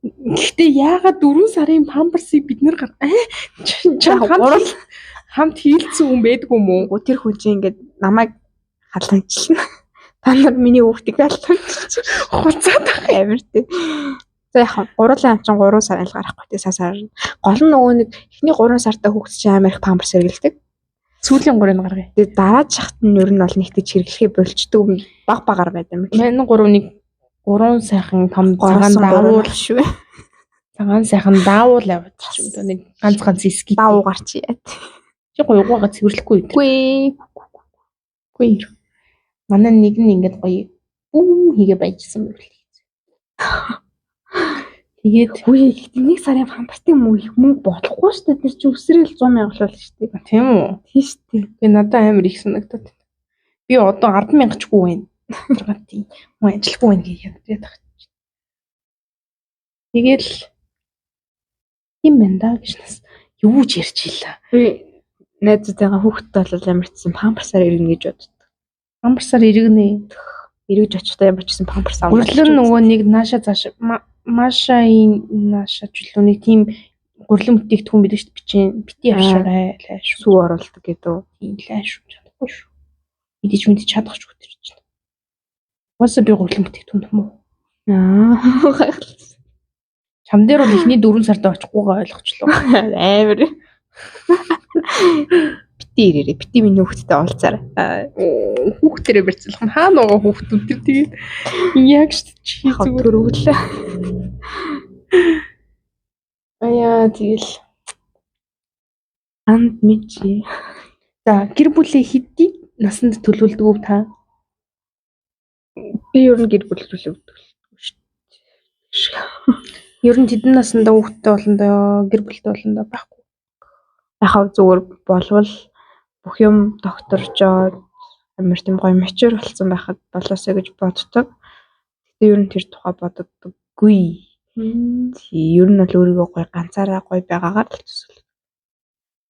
Гэхдээ яагаад 4 сарын памперсыг бид нэр хамт хийлцсэн хүн байдгүй юм уу? Уу тэр хүн чинь ингээд намайг халамжлна. Та нар миний хүүхдийг халамжлж Хуцаад амар тий. За яг гурлын амчин 3 сарын л гарахгүй тий сасаар. Гол нь нөгөө нэг эхний 3 сартаа хүүхд чинь амар их памперс хэрэглэдэг. сүүлийн 3-ыг гаргая. Тэгээ дараа жахт нь ер нь бол нэгтэж хэрэглэхээ болчдөг баг багаар байдаг юм. Манай 3 сайхан том цагаан даавуу шүү. цагаан сайхан даавуу аваад ч юм даа нэг ганц эсгий. Даавуу гарч яа. Чи гоёгоога цэвэрлэхгүй. Үгүй. Манай нэг нь ингээд гоё бүү хийгээ байжсан байл. Тэгээд үгүй нэг сарын памперсийн мөнгө бодлохгүй шүү дээ. Тэр чинь өсрөөл 100,000 болол шүү дээ. тийм үү? Тийм шүү дээ. Би надад амар их санагдаад байна. Би одоо 10,000 ч гүү байна. Тэргаад тийм муу ажилгүй байна гэж ядаад байгаа. Тэгэл юм байна да гэж нас юу ч ярьж илаа. Би найзтайгаа хүүхдтэй болол амарчсан памперсаар ирнэ гэж боддог. Памперсаар иргэнэ. Эргэж очихдаа ямар ч гэсэн памперс авах. Гурлын нөгөө нэг нааша цааш машаийн нааша жилүүний тийм гурлын бүтээгдэхүүн байдаг шүү дээ. Бичэн бити авшаарай лааш. Сүү оруулдаг гэдэг. Тийм лааш чадахгүй шүү. Идэж мэдэж чадах ч хөтөрч байна. Уусаа би гурлын бүтээгдэхүүн юм уу? Чам дээр бол эхний 4 сартаа очихгүйгээ ойлгочлоо. Амар. Бити ирээрээ. Бити миний хүүхдтэй уулзаарай. Хүүхдэрээ барьцлах нь хаа нөгөө хүүхдүүд тэр тэгээд яг чи зүгээр төрүүлээ. Аяа тэгэл анд мичи. за гэр бүлээ хэдий насанд төлөвлөдөг үү та? Би ер нь гэр бүл төлөвлөдөг шүү дээ. Ер нь тэдэн насандаа хүүхдтэй болондоо гэр бүлтэй болондоо байхгүй. Яхав зүгээр болвол бүх юм докторжоод амар тийм гоё мачур болсон байхад болоосоо гэж боддог. Гэтэ ер нь тэр тухай боддоггүй. Тий ер нь бол өөрийгөө гоё ганцаараа гоё байгаагаар л төсөөлөв.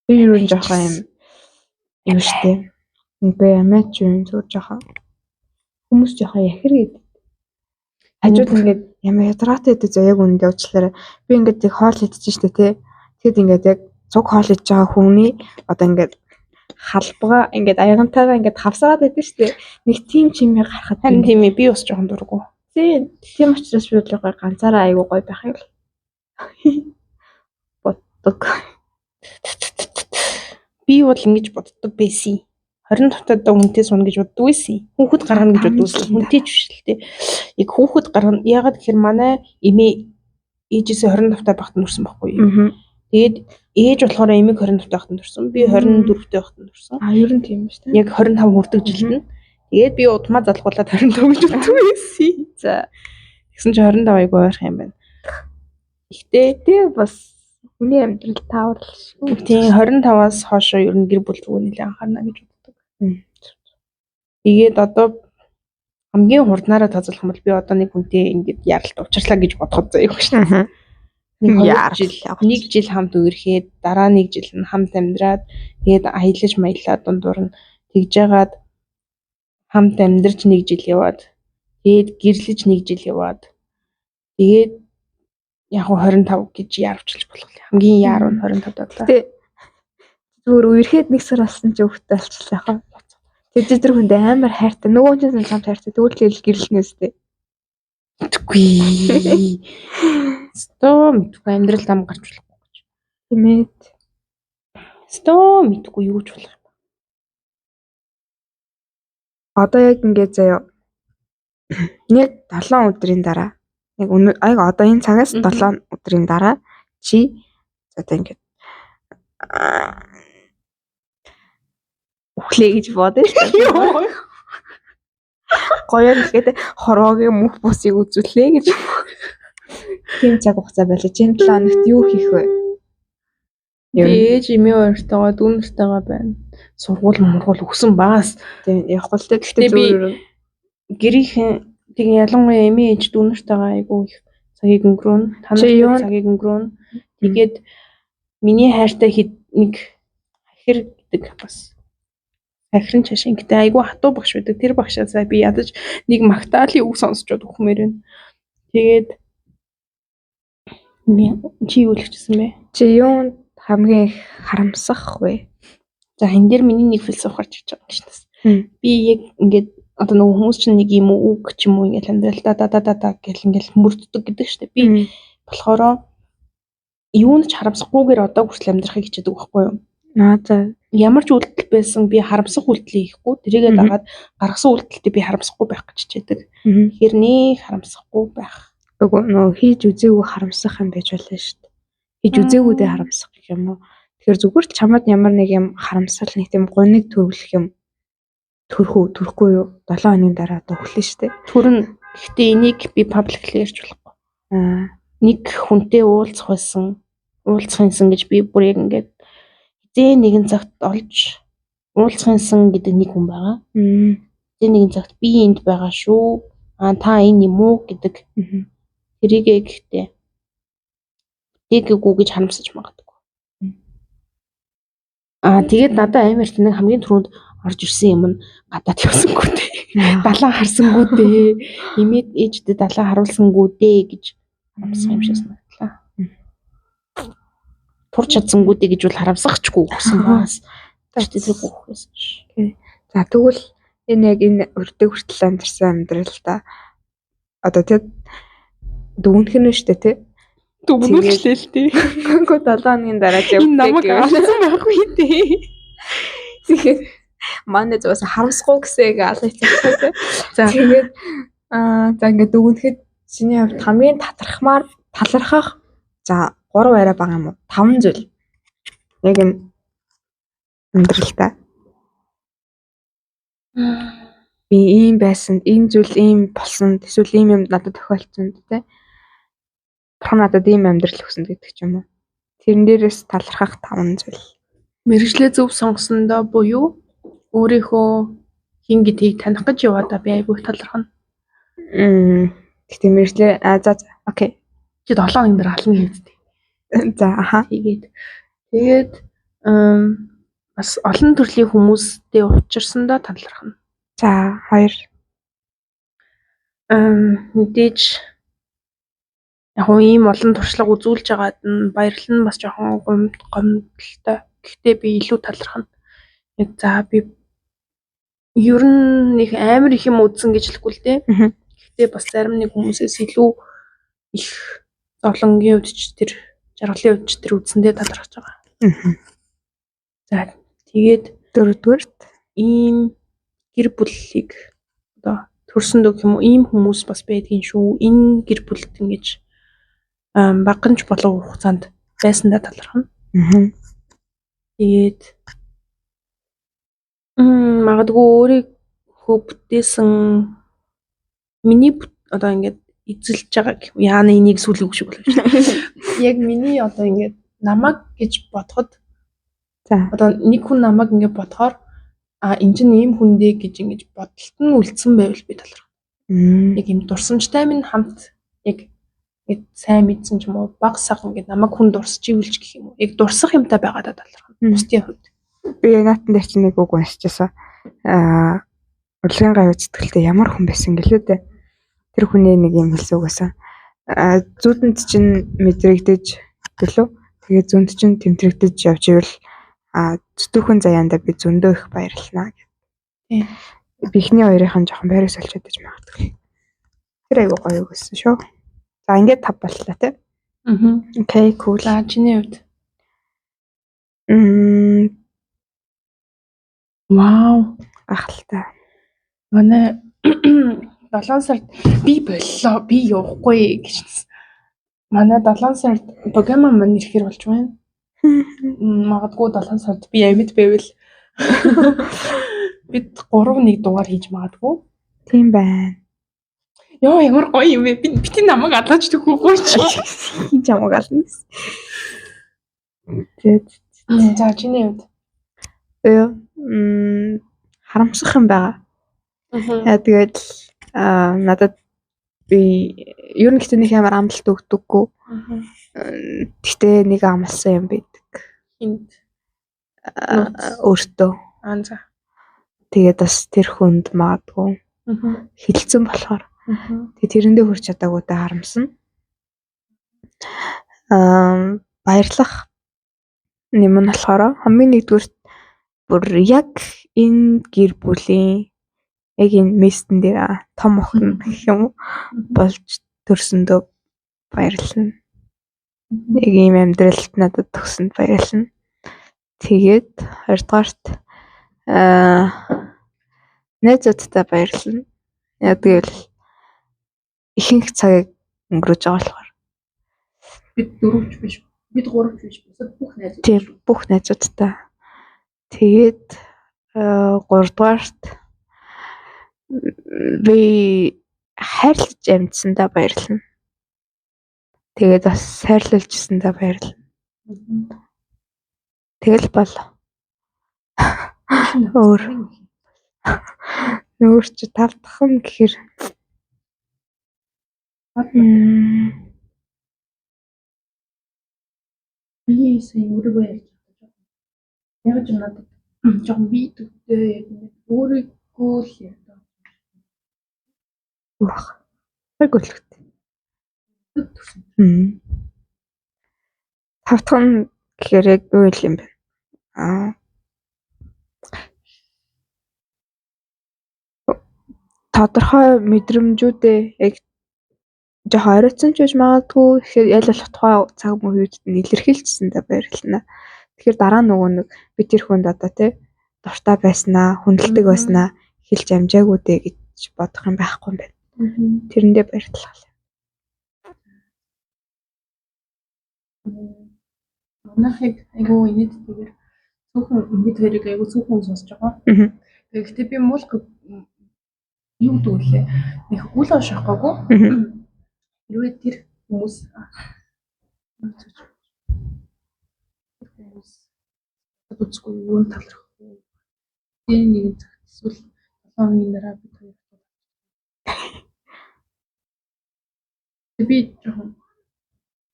Би ер нь жоохон юм штэ. Ингээ ямаач юм зүгээр жоохон хүмүүс жоохон яхэр гэдэг. Хажууд ингээд ямар ядратай гэдэг зөө яг үндэ уучлаарай. Би ингээд яг хоол идэж штэ тий. Тэгэд ингээд яг цуг хоол идэж байгаа хүний одоо ингээд халбага ингээд аягантайгаа ингээд хавсаад байдаг штэ. Нэг тийм чимээ гарахад харин тийм ээ би бас жоохон дургу. Тийм учраас би бол гоё ганцаараа айгуу гоё байхыг боддог. Би бол ингэж боддог байсан. 20 тавтаа хүнтэй сууна гэж боддог байсан. Хүүхэд гаргана гэж боддог байсан. Хүнтэй ч биш л те. Яг хүүхэд гаргана. Ягаад гэхээр манай эмээ ээжээсээ 20 тавтаа багт нүрсэн байхгүй юу? Тэгээд ээж болохоор эмээг 20 тавтаа багт нүрсэн. Би 24-тэй багт нүрсэн. Ер нь тийм шүү дээ. Яг 25 хүрдэг жилд нь. Тэгээд би удмаа залгуулаад 25 гэж боддог байсан. За. Тэгсэн чи 25 айгу ойрох юм байна. Гэхдээ бас хүний амьдрал таавал шүү. Тийм 25-аас хойшоо ер нь гэр бүл рүү нэлээд анхаарна гэж боддог. Тэгээд одоо хамгийн хурднаараа тооцоолох юм бол би одоо нэг хүнтэй ингэж яралт учрлаа гэж бодоход заяа шүү дээ. Нэг жил хамт үерхэд дараа нэг жил нь хамт амьдраад тэгээд аялаж маялаад дундуур нь тэгж яагаад хамт амьдарч нэг жил яваад тэгээд гэрлэж нэг жил яваад тэгээд яг 25 гэж яарвчилж болох юм. Хамгийн яаруу нь 25 даа. Тэ зүгээр үерхэд нэг сар болсон ч өвхтэй болчихлоо яхаа. Тэгээд тэр хүнд амар хайртай. Нөгөө ч юм хайртай. Тэгвэл гэрлэнээс тэ. Тэггүй. Стоо мэдгүй амьдрал там гарч болохгүй гэж. Тэмээд. Стоо мэдгүй юу ч болох юм. Одоо яг ингээд заяа. Нэг 7 өдрийн дараа яг аяг одоо энэ цагаас 7 өдрийн дараа чи одоо ингээд өглөө гэж бодож шүү. Гоё нэхэд хороогийн мөх бусыг үзүүлээ гэж. Тийм цаг хугацаа байлаа. Энэ 7 хоногт юу хийх вэ? Ээж эмээ хоёртойгоо дүүнэртэйгээ байна. Сургууль өгсөн баас. Тийм явахгүй л гэхдээ би гэрийнхэн тэг ялангуяа эмээ ээж дүүнэртэйгээ айгүй их цагийг өнгөрөөн. Та нартай цагийг өнгөрөөн. Тэгээд миний хайртай нэг хахир гэдэг бас ахирын чашин гэдэг айгүй хатуу багш байдаг. Тэр багшаасаа би ядаж нэг магтаалын үг сонсчод өгмөр байна. Тэгээд чи юу хэлчихсэн бэ? Чи юунд хамгийн их харамсах вэ? За энэ дээр миний нэг философи гарч ирж байгаа юм шин. Би яг ингээд одоо нөгөө хүмүүс чинь нэг юм үг ч юм уу ингээд амьдралдаа да гэл ингээд мөрддөг гэдэг штеп. Би болохоро юунд ч харамсахгүйгээр одоо хүртэл амьдрахыг хичээдэг байхгүй юу? За ямар ч үйлдэл байсан би харамсах үйлдэл хийхгүй. Тэрийгээ дагаад гаргасан үйлдэлтэй би харамсахгүй байх гэж хичээдэг. Тэгэхээр нэг харамсахгүй байх. Нөгөө хийж үзээгүй харамсах юм байж болно шүү дээ. Хийж үзээгүйдээ харамсах гэх юм уу? Тэгэхээр зүгээр л чамд ямар нэг юм харамсал нэг тийм гоныг төрүүлэх юм төрөхгүй юу? 7 хоногийн дараа одоо өглөө шүү дээ. Төрн. Гэхдээ энийг би пабликлээ ярьж болохгүй. Нэг хүнтэй уулзсан гэж би бүр яг ингээд зээ нэгэн цагт олж уулзсан гэдэг нэг хүн байгаа. Зээ нэгэн цагт би энд байгаа шүү. Та энэ юм уу гэдэг. Тэрийгээ гэхдээ дээггүй гэж харамсаж магадгүй. Тэгээд надад амар ч нэг хамгийн түрүүнд орж ирсэн юм нь гадаад явсангүй дээ. Далаа харсангүй дээ. Имэд ээжтэй далаа харуулсангүй дээ гэж харамсах юм шиг санагдлаа. Турч чадсангүй дээ гэж бол харамсахчгүй гэсэн баас. Тэр гүөхээс. За тэгвэл энэ яг энэ өртөө хүртэл амьдсан амьдралдаа одоо тэг дүгнэх нь шүү дээ тий. Дүгнэлээ л тий. Гэнэ 7 хоногийн дараа ч энэ намайг алсан байхгүй тий. Тэгээд манай зуус харамсахгүй гэсээг алгацсан. За тэгээд за ингээд дүгнэхэд чиний хувьд хамгийн талархах за 3 арай байгаа юм уу? 5 зүйл. Яг энэ амьдралдаа би ийм байсан, ийм зүйл ийм болсон, эсвэл ийм юм надад тохиолдсон тий. Бурхан надад ийм амьдрал өгсөн гэдэг ч юм уу. Тэрэн дээрээс талархах 5 зүйл. Мэргэжлээ зөв сонгосондоо буюу өөрийнхөө хин гэдгийг таних гэж яваадаа би айгүй талархна. Гэхдээ мэргэжлээ за окей. Чи 7 хоногийн дараа ална хийдтэй. За Тэгээд бас олон төрлийн хүмүүстэй учирсандаа талархна. За 2 мэдээж яг ийм олон туршлага үзүүлж байгаад нь баярлал нь бас жоохон гомдолтой. Гэхдээ би илүү талархна. Яг за би ер нь нэг амар их юм үзсэн гэж хэлэхгүй л дээ. Гэхдээ бас зарим нэг хүмүүсээс илүү их зовлонгийн үед ч тэр жаргалын үед ч тэр үзсэндээ талархаж байгаа. За тэгээд 4-дүгээрт ийм гэр бүлийг одоо төрсөндөө юм уу ийм хүмүүс бас байдгийн шүү. Энэ гэр бүлд ингэж баганч болов хугацаанд байсандаа талархна. Тэгээд магадгүй өөрийнхөө бүтээсэн миний одоо ингээд эзэлж байгаа яана энийг сүлэг шиг болов шүү. Яг миний одоо ингээд намайг гэж бодоход за одоо нэг хүн намайг ингээд бодохоор энэ чинь ийм хүн дээ гэж ингэж бодолт нь үлдсэн байвал би талархна. Яг юм дурсамжтай минь хамт яг сайн мэдсэн ч юм уу баг сага ингээд намайг хүн дурсаж ивэл ч гэх юм уу. Яг дурсах юмтай байгаадаа талархна. Бусдын хувьд. Би наатан дээр чинь нэг үг уншижсэн. Урлагийн гавь сэтгэлтэй ямар хүн байсан гэлээ дээ. Тэр хүний нэг юм хэлсэн үг байсан. Зүудэнд чинь мэдрэгдэж гэлөө. Тэгээ зүнд чинь тэмдрэгдэж явж ивэл зүтүүхэн заяанда би зөндөө их баярлнаа гэх. Тийм. Бихний хоёрынхан жоохон байрыг солиод байж магадгүй. Тэр айгуу гоё гэсэн шүү. За ингээд 5 боллоо тий. Окей, cool. За чиний хувьд. Вау, ахалтай. Манай 7 сард би боллоо, би явахгүй гэж. Манай 7 сард Pokemon маань ирэхээр болж байна. Магадгүй 7 сард би амьд байвал бид 3-1 дугаар хийж магадгүй. Тийм байна. Яа ямар гоё юм бэ? Би намайг алгаж төгөхгүй чи. Хин чамаг ална. За чиний хувьд. Харамсах юм байгаа. Тэгээд надад би ер нь гэхдээ нэг амар амлалт өгдөггүй. Гэхдээ нэг амлсан юм байдаг. Хинт. Өөртөө. За. Тэгээд бас тэр хүнд магадгүй хилцэн болохоор. Тэгээд тэрэндээ хүрч чадаагүй даа харамсна. Баярлах юм нь болохоор хамгийн нэгдүгээр бүр яг энэ гэр бүлийн яг энэ местэн дээр том охин гэх юм болж төрсөндөө баярлна. Яг ийм амьдралд надад төгсөнд баярлна. Тэгээд хоёрдугаарт найзуудтай баярлна. Яг тэгэл ихэнх цагийг өнгөрөөж байгаа болохоор. Бид 4 биш. Бид 3 биш. Бусад бүх найзууд. Тийм, бүх найзуудтай. Тэгээд 3-дугаарт би хайрлаж амьдсандаа баярлна. Тэгээд бас сайрлуулжсандаа баярлна. Тэгэл бол өөр чи 5 дахь нь гэхээр би сайн өөрийгөө ярьж байгаа. Яг ч надад жоохон би төвтэй өөрийгөө л ярьдаг. гөлөгтэй. 5 дахь нь гэхээр яг юу юм бэ? Тодорхой мэдрэмжүүдээ яг жоохон оройтсон ч гэж магадгүй. Тэгэхээр яль болох тухай цаг үед нь илэрхийлжсэндээ баярлалаа. Тэгэхээр дараа нөгөө нэг би тэр хүнд одоо дуртай байснаа, хүндэлдэг байснаа хэлж амжаагүй дээ гэж бодох юм байхгүй юм байна. Тэрэндээ баярлалаа. Манайхыг айгүй инээдтэйгээр цөөхөн бид хоёрыг айгүй цөөхөн сонсож байгаа. Гэхдээ би муулах юу гэдэг вэ? Нэг үл ошоохгүй. Хэрвээ тэр хүмүүс үзгүй юу талрахгүй. Энэ нэг цагт эсвэл 7 хоногийн дараа бид хоёр би жоохон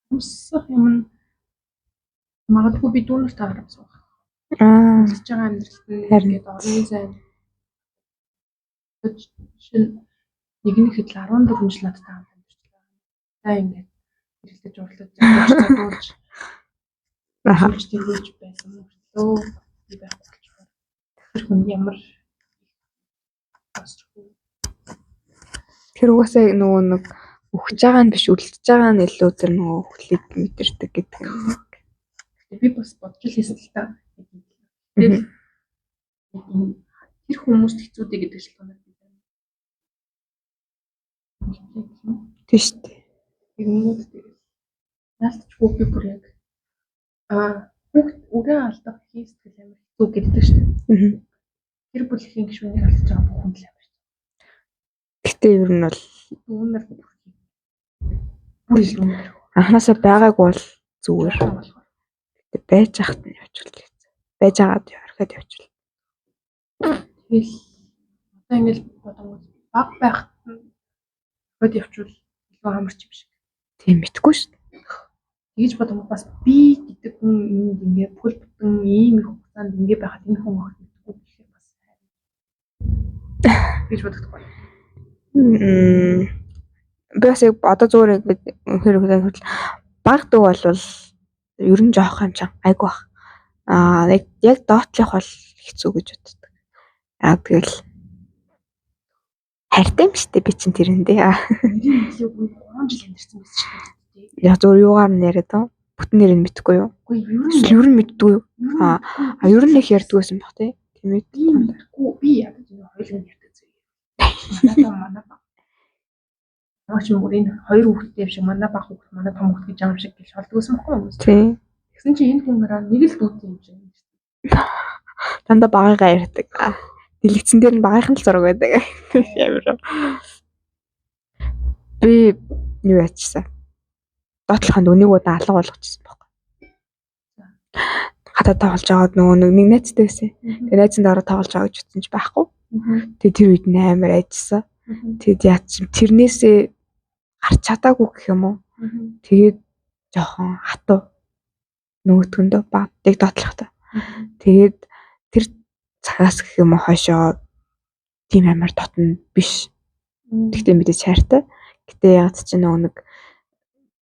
хүсэх юм магадгүй би дүүнэрт харамсах. Хэлж байгаа амьдралд ингээд орны зайн нэг хэд л 14 жил надтай хамт амьдарчлаа. За ингээд хэрэглэж урлаж задуулж тэргүүлж байсан мөртлөө би байхгүй болчихсон. Тэр хүн ямар тэр угаасаа нөгөө нэг өгч байгаа нь биш үлдчихэж байгаа нь илүү тэр нөгөө хүлийг мэдэрдэг гэдэг юм. Би бас бодж хэлсэн л та. Тэр хүмүүст хэцүү дээ гэдэг шалтгаанаар би байна. Тийм шүү дээ. Юмнууд тэгээд яалтчгүй би бүр яг бүгд үрээ алдах хийстэл амар хэцүү гэдэг шүү дээ. Тэр бүлгийн гишүүнийг алдаж байгаа бүх хүн л амар. Гэтэ ер нь бол дүүнэр бүр илүү анханасаа байгаагүй бол зүгээр. Гэтэ байж ахт нь явуулчих. Байж агаад орхиод явуул. Тэгэл одоо ингэж бодонгууд баг байхад орхиод явуул илүү амарч юм шиг. Тийм мэдгүй шүү дээ. Тэгж бодонгууд бас би гэдэг хүн энд ингээ бүл бүтэн ийм их хугацаанд ингээ байхад энэ хүн орхиод мэдгүй гэхээр бас гэж бодохгүй. Би бас яг одоо зүгээр ингээд баг дүү болвол ер нь жоох юм чам айгу бах. Яг доотлох бол хэцүү гэж боддог. Тэгэл хайртай юм штэ би чинь тэрэндээ. Нэрийн илүү 3 жил амьдсан байсан шүү дээ. Яг зөв юугаар нь яриад вэ? Бүтэн нэрийг мэдэхгүй юу? Үгүй ер нь мэддгүй юу? Ер нь их ярьдаг байсан баг тий. Тэмээд. Би яг энэ хоёулын ярьдаг зүйл. Манай баг. Наач мөрийн 2 хүүхэдтэй шиг манай баг хүүхэд манай том хүүхэд гэж юм шиг гэж болдог байсан байхгүй юу? Тий. Тэгсэн чинь энэ хүмүүрээ нэг л дүүтэй юм шиг. Дандаа багыгаа ярьдаг. Дэлгэцэн дээр нь багийнхан л зураг байдаг. Ямар. Би юу яачсан? Доотлоханд өнөөгөө алга болгочихсон байхгүй. Хатаа тоглож байгаад нөгөө нэг найзтай байсан. Тэгээ найзын дараа тоглож байгаа гэж утсан ч байхгүй. Тэгээ тэр үед нь амар айжсан. Тэгэд яатсан. Тэрнээсээ гарч чадаагүй гэх юм уу. Тэгээд жоохон хатуу нөгөөтгөндөө баадыг доотлохтой. Тэгээд тэр цагаас гэх юм уу хойшоо тийм амар дотн биш. Тэгтээ мэдээ чартай. Гэтэ яг ч нэг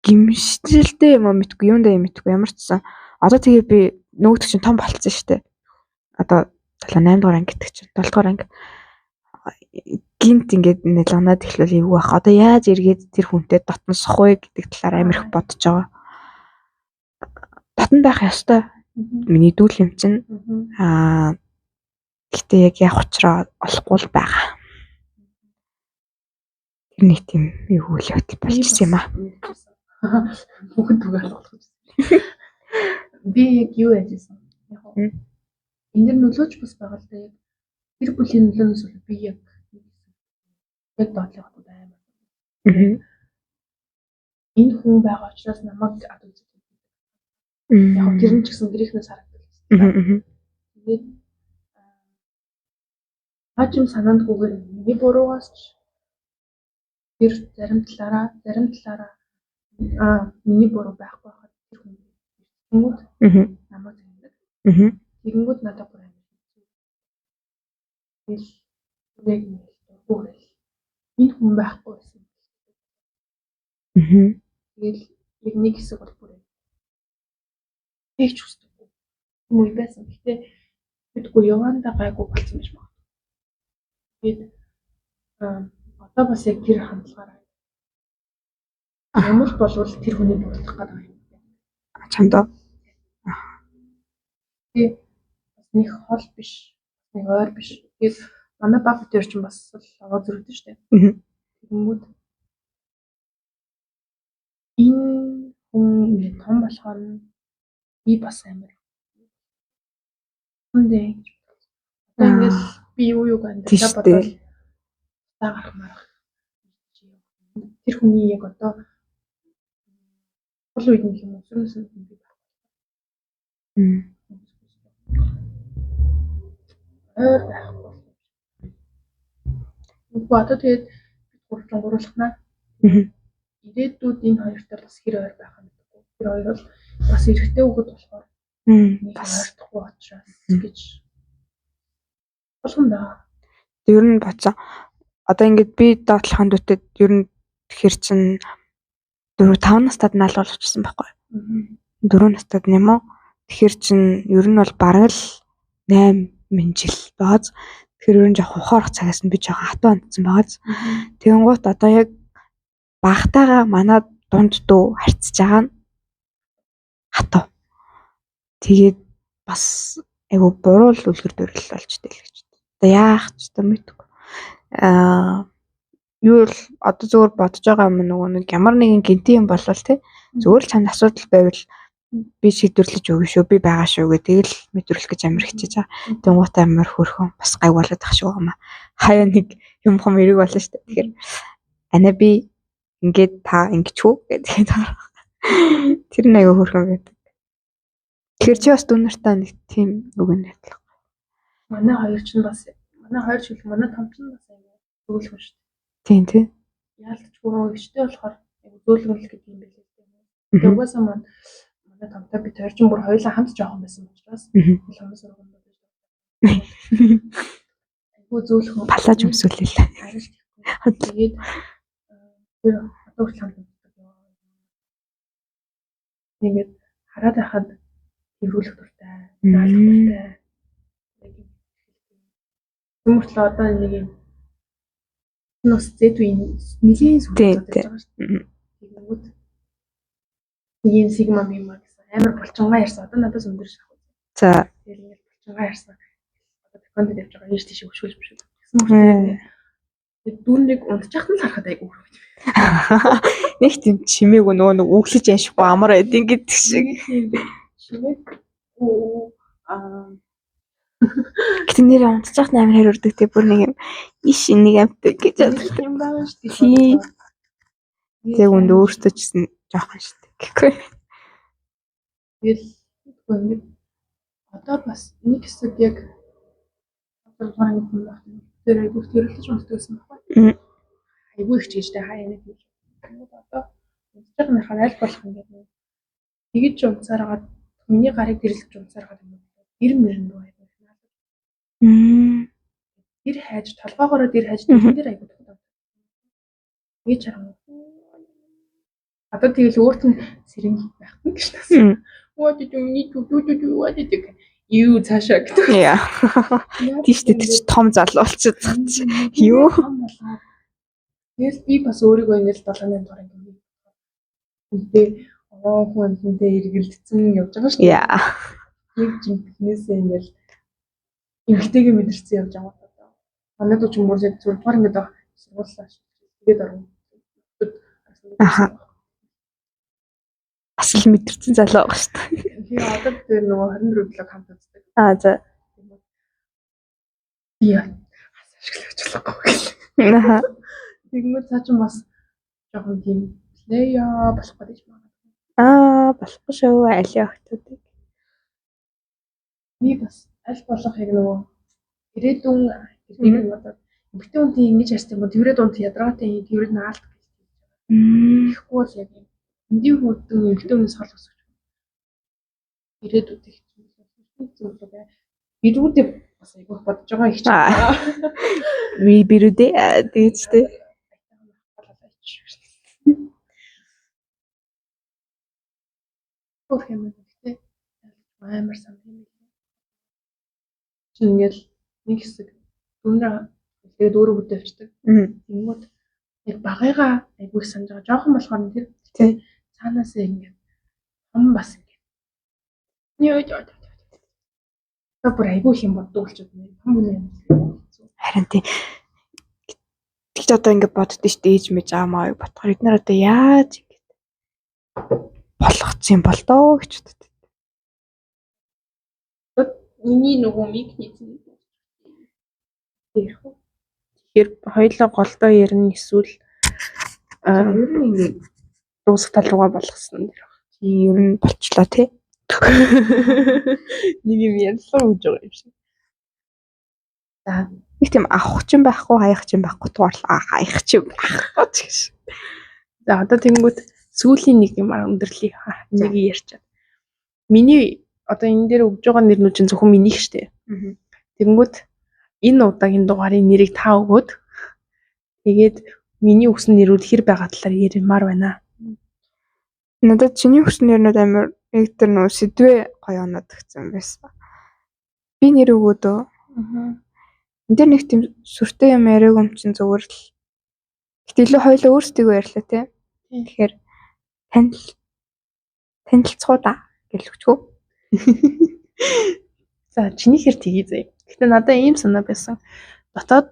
гимшилтэй юм уу мэдгүй юундаа юм мэдгүй ямар ч сан. Одоо тэгээ би нөгөөдөг чинь том болцсон шүү дээ. Одоо 8 дугаар анги гэдэг чинь 7 дугаар анги. Гинт ингээд нэлганаад эхлэв эвгүй бах. Одоо яаж эргээд тэр хүнтэй дотносох вэ гэдэг талаар амар их бодож байгаа. Дотн байх ёстой. Миний дүүл юм чинь гэтээ яг явах учраа олохгүй л байгаа. Тэр нэг тийм эвгүй л хөтөл болчихсон юм аа. Бүгд түгээл болох гэж. Би яг юу яжсэн. Энэ нөлөөч бас байгаа л да яг тэр бүлийн нөлөөнөөс бол би яг доотлох гэдэг амар. Энэ хүн байгаа учраас намайг адуу үздэг. Яг тэр нь ч гэсэн гэрийнхнээс харагддаг. Тэгээд хажим санаандгүйгээр миний буруугаас ч тэр зарим талаараа миний буруу байхгүй хахад тэр хүн тэнгүүд намайг зэмдэг. Тэнгүүд надад бүр амар. Тэгэл яг нэг энэ хүн байхгүй байсан. Тэгэл яг нэг хэсэг бол бүр тэгч хүсдэг. Муу байсан. Гэтэ бидгүй яванда гайгүй болсон байж магадгүй. Тэгээд одоо бас яг тэр хандлагаараа ямар болвол тэр хүний буруудах гэдэг юм. Чамдаа. Тэгээд бас нэг хол биш, нэг ойр биш. Тэгээд манай баг дээр ч бас аваа зөрөгдөн штэ. Тэгмүүд энэ хүн ингэ том болохоор би бас амар. Үндэ. Одоо ингээл би юу гандаа бодвол таарах марах. Тэр хүний яг одоо бол үед нэг юм өсрөөс нь би байхгүй. Байхгүй. Одоо тэгээд гурван гурлахнаа. Ирээдүйд энэ хоёртой бас хэр ойр байх юм бэ? Тэр хоёр бол бас эрэгтэй хүүхэд болохоор бас ойртохгүй учраас гэж болгондоо. Ер нь боцоо. Одоо ингээд би доотлохын дүтэд ер нь тэгэхэр чин 4-5 настад наалгал болчихсон байхгүй. 4 настад нэм үү? Тэгэхэр чин ер нь бол бараг л 8 жил бооз. Тэгэхээр ер нь жоох ухаарах цагаас нь би жоох хатууандсан бооз. Тэгэнгუთ одоо яг багтаага манай дунд дүү харьцаж байгаа нь хатуу. Тэгээд бас айгу буруу л үлгэр дуурал болчтой л гэж. Одоо яах ч одоо мэдгүй. Юу л одоо зөвөр бодож байгаа юм нөгөө нэг ямар нэгэн гинти юм болвол те зөвөр л чамд асуудал байвал би шийдвэрлэж өгнө шүү би байгаа шүү гэх тэгэл мэдрүүлэх гэж амар хичээж байгаа. Тэнгуут амар хөрхөн бас гайг болоод тах шүү юм аа. Хаяа нэг юм хом эрэг болно шүү дээ. Тэгэхээр ана би ингээд та ингэчүү гэдэг. Тэр нэг хөрхөн байдаг. Тэгэхээр чи бас дүнэртаа нэг тийм үг нэтлэх. Манай хоёр ч бас манай хоёр ч манай том ч бас ингэ зөвлөх шүү дээ. Тийм тийм. Яалтчгүй өвчтэй болохоор зөөлгөрлөх гэдэг юм байлээ. Тэгээд угаасаа манай томтой бид хоёр ч бүр хоёулаа хамт жоохон байсан учраас хүмүүс сургууль бодож байна. Айгуу зөөлхөн палаж өмсүүлээ. Тэгээд тэр одоо ч хамт байдаг. Ингээд хараад байхад тэрүүлэх дуртай, наалах дуртай. Хүмүүртлээ одоо нэг юм нус зэтвийн нэлийн сүлжээ бодож байгаа шүү дээ. Тэгэнгүүт нэг сигма мима гэсэн амар булчингаа ярьсан. Одоо надаас өндөр шахав. За. Тэр ингээд булчингаа ярьсан. Одоо токонд явж байгаа ийш тийш өшгөлж биш. Гэсэн мөрөөр тэгээд дүүнийг унтчихсан л харахад айгүй хөрөж. Нэг тийм чимээгүй нөгөө нэг өглөж яшгүй амар эдин гэдэг шиг. Чимээ Гэтэ нэр унтчих амар хэрэг өрдөг тий бүр нэг юм иш нэг амт гэж боддог юм байгаа шүү дээ. Тэг үнд өөртөө ч гэсэн жоохон шүү дээ. Гэхгүй. Тэгэл ингээд одоо бас нэг хэсэг яг тэр айгүй төрөлж унтдаг гэсэн байхгүй. Айгүй их чийжтэй хаяа нэг Одоо үзэж байгаа аль болох ингээд тэгж унцаар хагаад миний гарыг дэрлэж унцаар хагаад юм. Гэр мөрн рүү аяг байна. Тэр хайж толгоогоороо тэр хайж тэр дээр аяг байна. Нэг чарга. Одоо тэгэл өөрт нь сэрэн байх гэж байна. What did you need to do? What did you юу цаашаа гэдэг. Яа. Тийш тэр чи том залуу болчиход байгаа. Юу? Тэгэл би бас өөрийгөө ингэж 7-8 дугаар ингэ. Үнтэй хүнтэй эргэлдсэн явж байгаа шүү дээ. Яа. Нэг жинхнээсээ ингээл эмгтэйгээ мэдэрсэн явж байгаа одоо. Манайд ч юм уу зүгээр ингээд сургуулаа шүү. Тэгээд орно. Аха. Бас л мэдэрсэн залуу байгаа шүү дээ. Би одоо тэр нөгөө 24 өглөө хамт үздэг. За. Яа. Ашиглаж болохгүй гэл. Аха. Тэгмээ цаа ч бас жоохон тийм яа болохгүй гэж байна. Болохгүй шүү айлын охтуудыг. Би бас аль болохыг нөгөө ирээдүйн ирээдүйн одоо эмгтэн үнтэй ингэж ярьсан юм тэрвэрэд унт ядраатай тэрвэрэд наалт гэж. Ихгүй бол яг эндийн хүүхдэн эмгтэн үнээс хол өсөж. Ирээдүйд их зүйл бай. Бирүүдээ бас айгүйх бодож байгаа их ч. Бирүүдээ тэгчтэй. Өөр юм гэхдээ амар сан юм. Ингээл нэг хэсэг дүнрээ тэгээд өөрөө бүтэвчдэг. Тэнгүүд яг багыгаа айгүй санаж байгаа. Жохон болохоор тэр цаанаас ингээд том бас ингээд. Та бүр айгүй их юм боддог болчиход байна. Том хүн юм. Харин тийм. Тэгж одоо ингээд боддоо шүү дээ ээж мэж аамаа ботхоор эднэр одоо яаж ингээд болгоцсон бол доо гэж боддог. Миний нөгөө миг хийсэн. Тэгэхээр хоёулаа голдоо ярина эсвэл ер нь ингээд дуусах тал руугаа болгосон дэр. Тийм ер нь болчлоо тий. Нэг юм ярьлаа гэж байгаа юм шиг. За нэг тийм авах ч юм байхгүй хаях ч юм байхгүй туурлаа хаях ч юм байхгүй гэж. За одоо тэнгүүд сүүлийн нэг юм өндөрлөе. Нэг ярьчаад. Миний одоо энэ дээр өгж байгаа нэр нь чинь зөвхөн минийх штэ. Тэнгүүд энэ удаагийн дугаарын нэрийг та өгөөд тэгээд миний өгсөн нэрүүд хэр байгаа талаар ярмаар байна. Надад чиний өгсөн нэрнүүд амар яг тэр нөө сэдвээ гоё оноод өгсөн байсан. Би нэр өгөөдөө. Энд дээр нэг тийм сүртэй юм яриаг юм чинь зүгээр л. Гэтэл илүү хоёулаа өөрсдийгөө ярьлаа тий. Тэгэхээр танилццгоо да гэж өгчгөө. За чиний хэр тгий зэ. Гэтэ надад ийм санаа байсан. Дотоод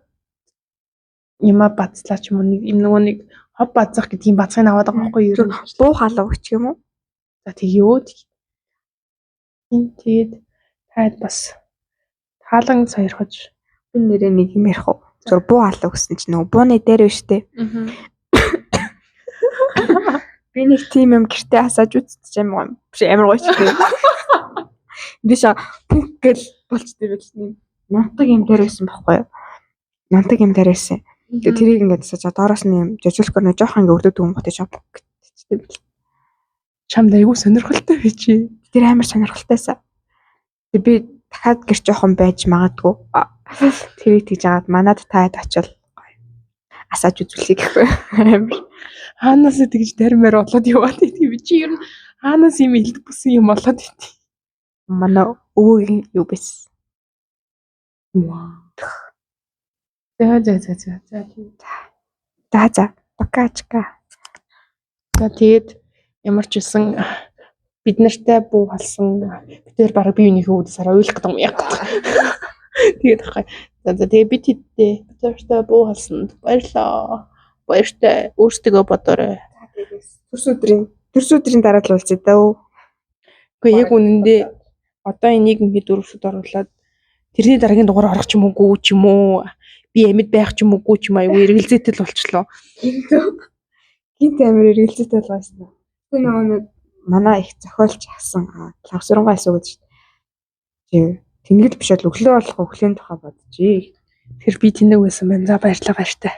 юма бацлаа ч юм уу нэг юм нөгөө нэг хов базах гэдэг юм бацхыг аваад байгаа байхгүй юу? Буу халаа өгч юм уу? За тэгьёод. Тэгээд таад бас таалан сойрхож би нэрээ нэг юм ярих уу? Зур буу халаа өгсөн чинь нөгөө бууны дээр биш үү? Би нэг тийм юм гэртээ хасааж үзчих юм уу? Биш амар гоё ч тийм. Дэша пүнк гэл болчтой байсан. Нунтаг юм дээр байсан байхгүй юу? Нунтаг юм дээр байсан. Тэгээ тэрийг ингээд асууж доороос нь юм жижигхэн нөө жоохон ингээд өрдөөд өгөн готож шоп гэдэг. Чамд айгүй сонирхолтой бий чи. Тэр амар сонирхолтойсан. Тэгээ би дахиад гэр жоохон байж магадгүй. Тэрийг тэгж жагаад манад таад очил асааж үзүүлээ гэхгүй. Амар хаанаас тэгж дармаар болоод яваад идэв чи ер нь хаанаас юм илд бүсэн юм болоод идэв. Манай өвөгийн юу бис. За бакачка. За тэгээд ямар ч үсэн бид нартай буу болсон бид бараг биеийнхээ үүдсээр ойлгох гэдэг юм яг. Тэгээд ахаа. За тэгээд бид хэдтэй бид нартай буу болсон баярлаа. Баяртай өөрсдөө бодоорой. Төрс өдрийн дараа л уулзъя даа. Гэхдээ яг үнэндээ одоо энийг ингээд дөрөвшөд оруулаад тэрний дараагийн дугаар орох ч юм уугүй ч юм уу би амьд байх ч юм уугүй ч юм аягүй эргэлзээтэй л болчлоо. Гинт амир эргэлзээтэй болгосон. Тэр нөгөө манай их зохиолч асан лавсрангай асуугаад шүү дээ. Тэнгэл биш бол өглөө болох өглөөний тухай бодчихъя. Тэр би тэнэг байсан байна. За баярлалаа баяртай.